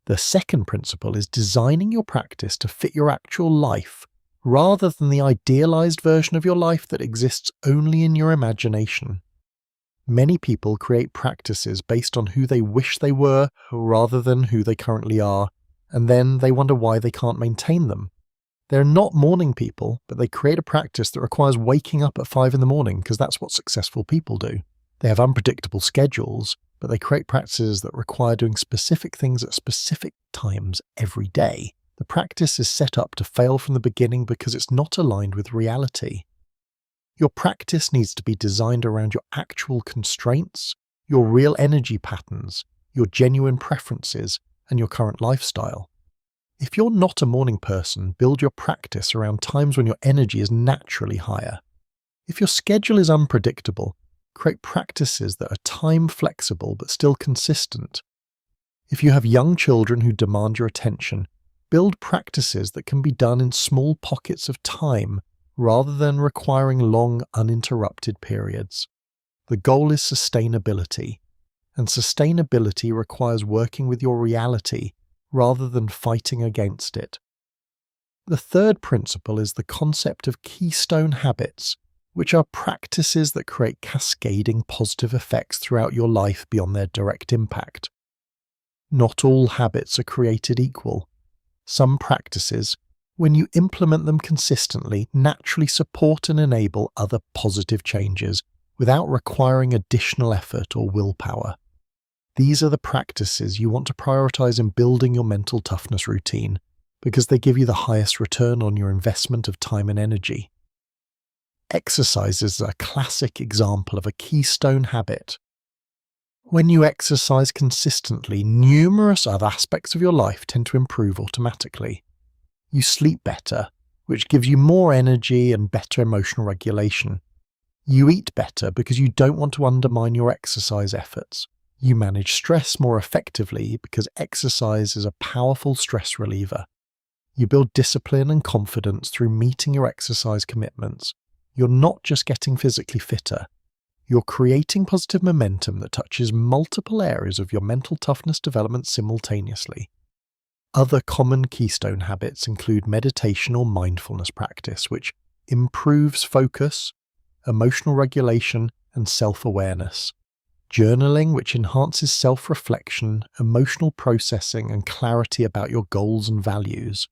The second principle is designing your practice to fit your actual life, rather than the idealized version of your life that exists only in your imagination. Many people create practices based on who they wish they were rather than who they currently are, and then they wonder why they can't maintain them. They're not morning people, but they create a practice that requires waking up at 5 in the morning because that's what successful people do. They have unpredictable schedules, but they create practices that require doing specific things at specific times every day. The practice is set up to fail from the beginning because it's not aligned with reality. Your practice needs to be designed around your actual constraints, your real energy patterns, your genuine preferences, and your current lifestyle. If you're not a morning person, build your practice around times when your energy is naturally higher. If your schedule is unpredictable, create practices that are time flexible but still consistent. If you have young children who demand your attention, build practices that can be done in small pockets of time rather than requiring long, uninterrupted periods. The goal is sustainability, and sustainability requires working with your reality rather than fighting against it. The third principle is the concept of keystone habits, which are practices that create cascading positive effects throughout your life beyond their direct impact. Not all habits are created equal. Some practices, when you implement them consistently, naturally support and enable other positive changes without requiring additional effort or willpower. These are the practices you want to prioritize in building your mental toughness routine because they give you the highest return on your investment of time and energy. Exercise is a classic example of a keystone habit. When you exercise consistently, numerous other aspects of your life tend to improve automatically. You sleep better, which gives you more energy and better emotional regulation. You eat better because you don't want to undermine your exercise efforts. You manage stress more effectively because exercise is a powerful stress reliever. You build discipline and confidence through meeting your exercise commitments. You're not just getting physically fitter. You're creating positive momentum that touches multiple areas of your mental toughness development simultaneously. Other common keystone habits include meditation or mindfulness practice, which improves focus, emotional regulation, and self-awareness. Journaling, which enhances self-reflection, emotional processing, and clarity about your goals and values.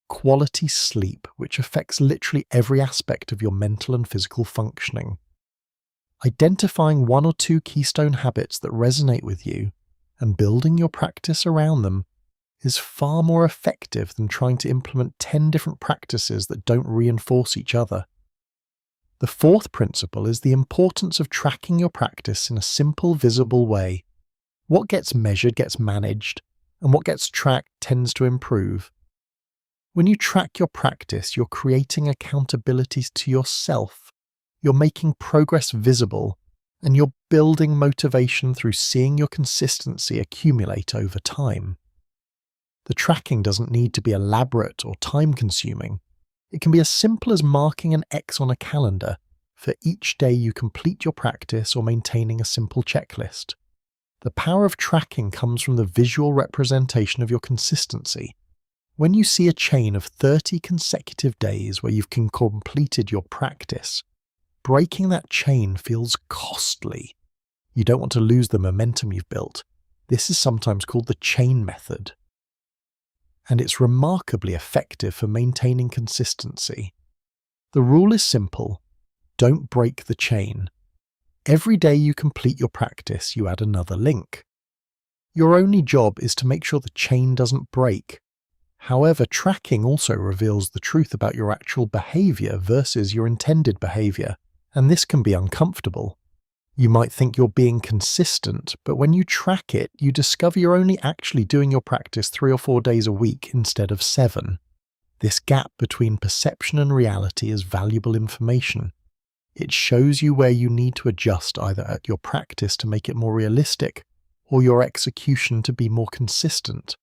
Quality sleep, which affects literally every aspect of your mental and physical functioning. Identifying 1 or 2 keystone habits that resonate with you and building your practice around them is far more effective than trying to implement 10 different practices that don't reinforce each other. The fourth principle is the importance of tracking your practice in a simple, visible way. What gets measured gets managed, and what gets tracked tends to improve. When you track your practice, you're creating accountabilities to yourself, you're making progress visible, and you're building motivation through seeing your consistency accumulate over time. The tracking doesn't need to be elaborate or time-consuming. It can be as simple as marking an X on a calendar for each day you complete your practice or maintaining a simple checklist. The power of tracking comes from the visual representation of your consistency. When you see a chain of 30 consecutive days where you've completed your practice, breaking that chain feels costly. You don't want to lose the momentum you've built. This is sometimes called the chain method. And it's remarkably effective for maintaining consistency. The rule is simple: don't break the chain. Every day you complete your practice, you add another link. Your only job is to make sure the chain doesn't break. However, tracking also reveals the truth about your actual behavior versus your intended behavior, and this can be uncomfortable. You might think you're being consistent, but when you track it, you discover you're only actually doing your practice 3 or 4 days a week instead of 7. This gap between perception and reality is valuable information. It shows you where you need to adjust either at your practice to make it more realistic or your execution to be more consistent.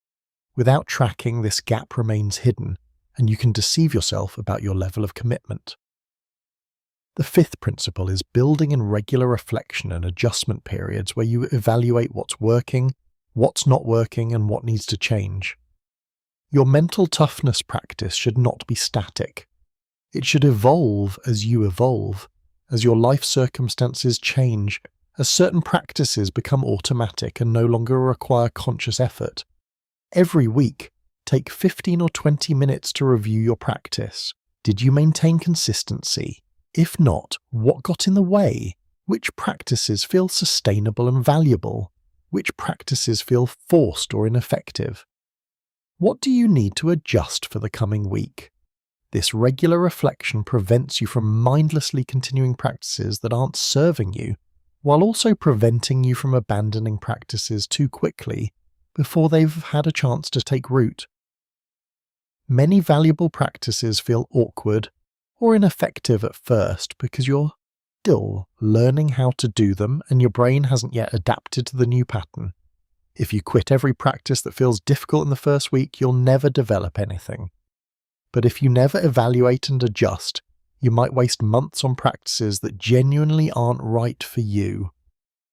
Without tracking, this gap remains hidden, and you can deceive yourself about your level of commitment. The fifth principle is building in regular reflection and adjustment periods where you evaluate what's working, what's not working, and what needs to change. Your mental toughness practice should not be static. It should evolve as you evolve, as your life circumstances change, as certain practices become automatic and no longer require conscious effort. Every week, take 15 or 20 minutes to review your practice. Did you maintain consistency? If not, what got in the way? Which practices feel sustainable and valuable? Which practices feel forced or ineffective? What do you need to adjust for the coming week? This regular reflection prevents you from mindlessly continuing practices that aren't serving you, while also preventing you from abandoning practices too quickly before they've had a chance to take root. Many valuable practices feel awkward or ineffective at first because you're still learning how to do them and your brain hasn't yet adapted to the new pattern. If you quit every practice that feels difficult in the first week, you'll never develop anything. But if you never evaluate and adjust, you might waste months on practices that genuinely aren't right for you.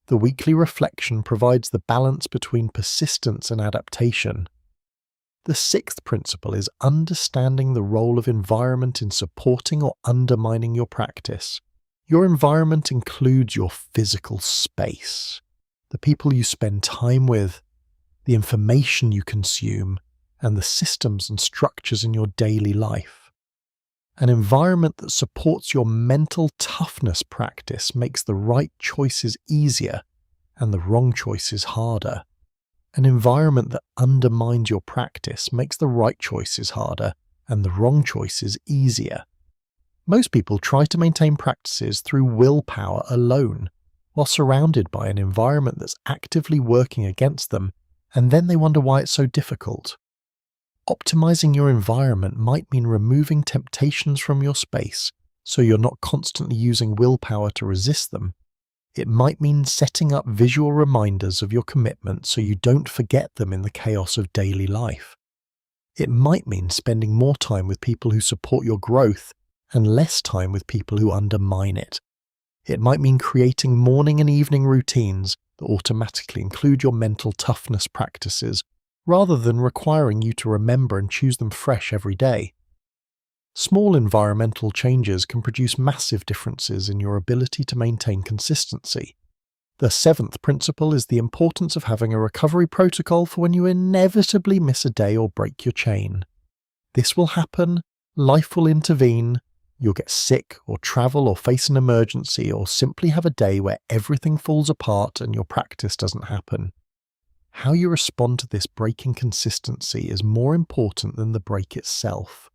The weekly reflection provides the balance between persistence and adaptation. The sixth principle is understanding the role of environment in supporting or undermining your practice. Your environment includes your physical space, the people you spend time with, the information you consume, and the systems and structures in your daily life. An environment that supports your mental toughness practice makes the right choices easier and the wrong choices harder. An environment that undermines your practice makes the right choices harder and the wrong choices easier. Most people try to maintain practices through willpower alone, while surrounded by an environment that's actively working against them, and then they wonder why it's so difficult. Optimizing your environment might mean removing temptations from your space so you're not constantly using willpower to resist them. It might mean setting up visual reminders of your commitment so you don't forget them in the chaos of daily life. It might mean spending more time with people who support your growth and less time with people who undermine it. It might mean creating morning and evening routines that automatically include your mental toughness practices, rather than requiring you to remember and choose them fresh every day. Small environmental changes can produce massive differences in your ability to maintain consistency. The seventh principle is the importance of having a recovery protocol for when you inevitably miss a day or break your chain. This will happen, life will intervene, you'll get sick or travel or face an emergency or simply have a day where everything falls apart and your practice doesn't happen. How you respond to this break in consistency is more important than the break itself.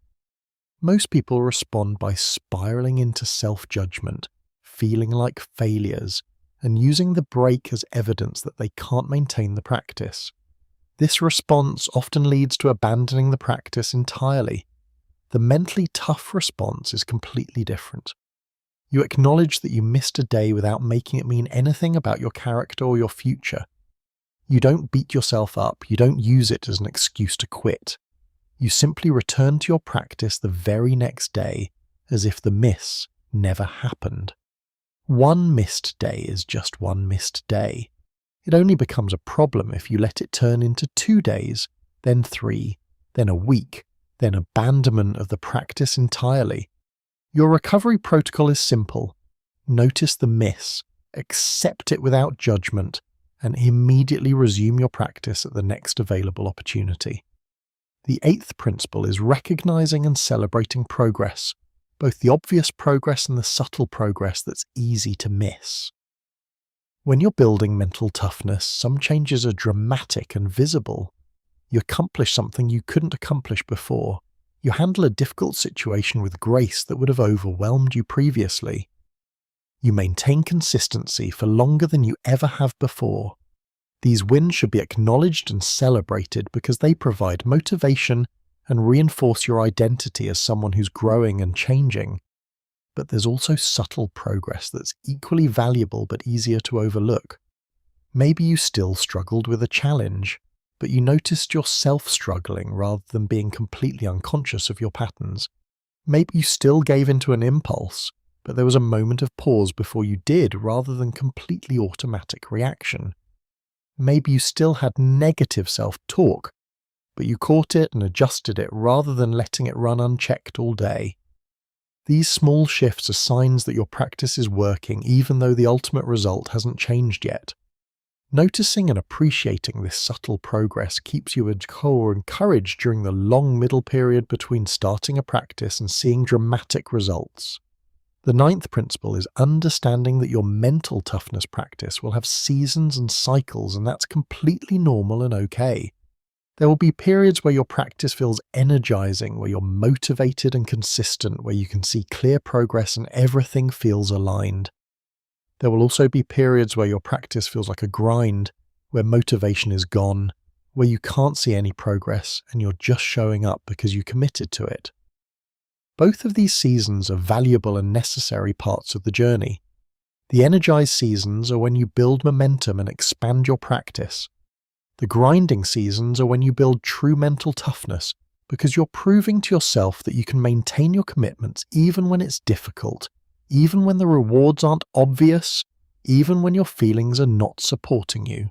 Most people respond by spiraling into self-judgment, feeling like failures, and using the break as evidence that they can't maintain the practice. This response often leads to abandoning the practice entirely. The mentally tough response is completely different. You acknowledge that you missed a day without making it mean anything about your character or your future. You don't beat yourself up, you don't use it as an excuse to quit. You simply return to your practice the very next day as if the miss never happened. One missed day is just one missed day. It only becomes a problem if you let it turn into 2 days, then 3, then a week, then abandonment of the practice entirely. Your recovery protocol is simple. Notice the miss, accept it without judgment, and immediately resume your practice at the next available opportunity. The 8th principle is recognizing and celebrating progress, both the obvious progress and the subtle progress that's easy to miss. When you're building mental toughness, some changes are dramatic and visible. You accomplish something you couldn't accomplish before. You handle a difficult situation with grace that would have overwhelmed you previously. You maintain consistency for longer than you ever have before. These wins should be acknowledged and celebrated because they provide motivation and reinforce your identity as someone who's growing and changing. But there's also subtle progress that's equally valuable but easier to overlook. Maybe you still struggled with a challenge, but you noticed yourself struggling rather than being completely unconscious of your patterns. Maybe you still gave into an impulse, but there was a moment of pause before you did rather than completely automatic reaction. Maybe you still had negative self-talk, but you caught it and adjusted it rather than letting it run unchecked all day. These small shifts are signs that your practice is working even though the ultimate result hasn't changed yet. Noticing and appreciating this subtle progress keeps you encouraged during the long middle period between starting a practice and seeing dramatic results. The 9th principle is understanding that your mental toughness practice will have seasons and cycles, and that's completely normal and okay. There will be periods where your practice feels energizing, where you're motivated and consistent, where you can see clear progress and everything feels aligned. There will also be periods where your practice feels like a grind, where motivation is gone, where you can't see any progress and you're just showing up because you committed to it. Both of these seasons are valuable and necessary parts of the journey. The energized seasons are when you build momentum and expand your practice. The grinding seasons are when you build true mental toughness because you're proving to yourself that you can maintain your commitments even when it's difficult, even when the rewards aren't obvious, even when your feelings are not supporting you.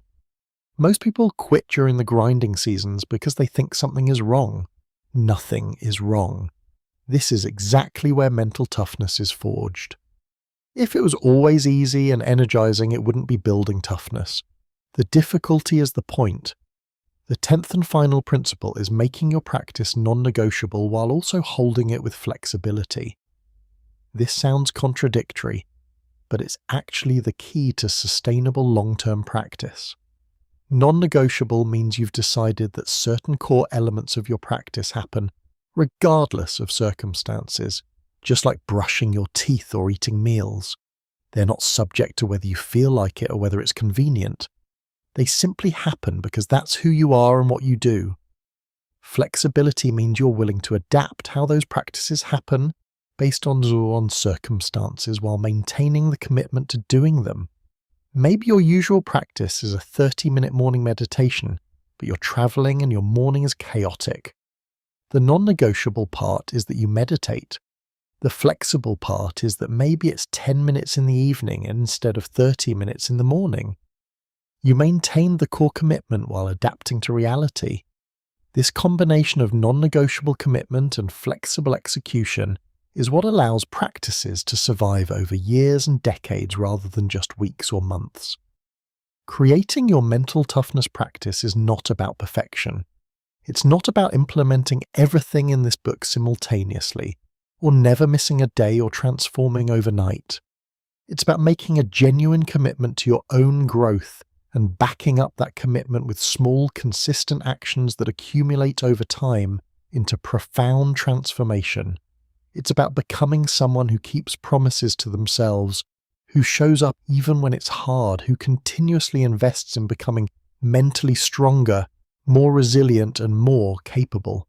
Most people quit during the grinding seasons because they think something is wrong. Nothing is wrong. This is exactly where mental toughness is forged. If it was always easy and energizing, it wouldn't be building toughness. The difficulty is the point. The 10th and final principle is making your practice non-negotiable while also holding it with flexibility. This sounds contradictory, but it's actually the key to sustainable long-term practice. Non-negotiable means you've decided that certain core elements of your practice happen regardless of circumstances, just like brushing your teeth or eating meals. They're not subject to whether you feel like it or whether it's convenient. They simply happen because that's who you are and what you do. Flexibility means you're willing to adapt how those practices happen based on circumstances while maintaining the commitment to doing them. Maybe your usual practice is a 30-minute morning meditation, but you're traveling and your morning is chaotic. The non-negotiable part is that you meditate. The flexible part is that maybe it's 10 minutes in the evening instead of 30 minutes in the morning. You maintain the core commitment while adapting to reality. This combination of non-negotiable commitment and flexible execution is what allows practices to survive over years and decades rather than just weeks or months. Creating your mental toughness practice is not about perfection. It's not about implementing everything in this book simultaneously, or never missing a day or transforming overnight. It's about making a genuine commitment to your own growth and backing up that commitment with small, consistent actions that accumulate over time into profound transformation. It's about becoming someone who keeps promises to themselves, who shows up even when it's hard, who continuously invests in becoming mentally stronger, more resilient, and more capable.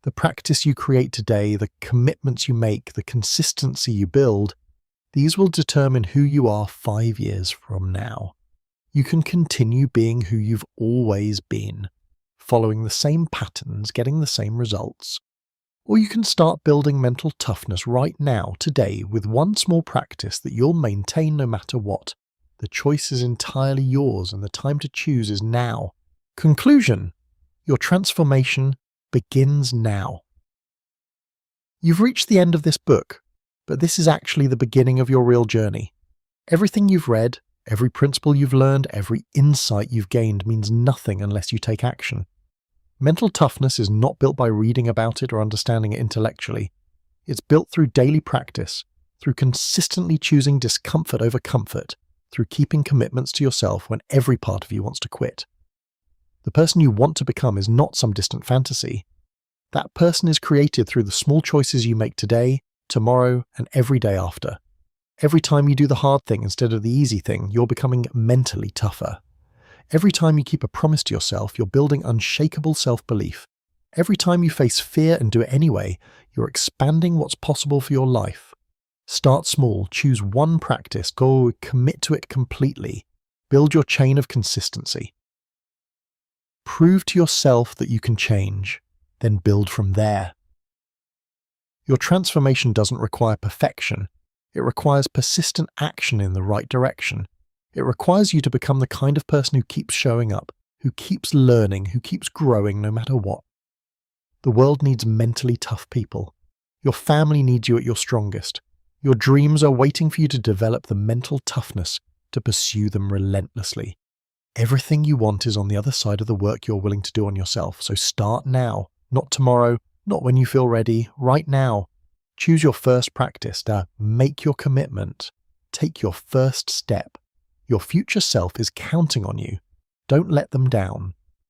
The practice you create today, the commitments you make, the consistency you build, these will determine who you are 5 years from now. You can continue being who you've always been, following the same patterns, getting the same results. Or you can start building mental toughness right now, today, with one small practice that you'll maintain no matter what. The choice is entirely yours, and the time to choose is now. Conclusion: your transformation begins now. You've reached the end of this book, but this is actually the beginning of your real journey. Everything you've read, every principle you've learned, every insight you've gained means nothing unless you take action. Mental toughness is not built by reading about it or understanding it intellectually. It's built through daily practice, through consistently choosing discomfort over comfort, through keeping commitments to yourself when every part of you wants to quit. The person you want to become is not some distant fantasy. That person is created through the small choices you make today, tomorrow, and every day after. Every time you do the hard thing instead of the easy thing, you're becoming mentally tougher. Every time you keep a promise to yourself, you're building unshakable self-belief. Every time you face fear and do it anyway, you're expanding what's possible for your life. Start small, choose one practice, go commit to it completely. Build your chain of consistency. Prove to yourself that you can change, then build from there. Your transformation doesn't require perfection. It requires persistent action in the right direction. It requires you to become the kind of person who keeps showing up, who keeps learning, who keeps growing no matter what. The world needs mentally tough people. Your family needs you at your strongest. Your dreams are waiting for you to develop the mental toughness to pursue them relentlessly. Everything you want is on the other side of the work you're willing to do on yourself, so start now, not tomorrow, not when you feel ready, right now. Choose your first practice to make your commitment. Take your first step. Your future self is counting on you. Don't let them down.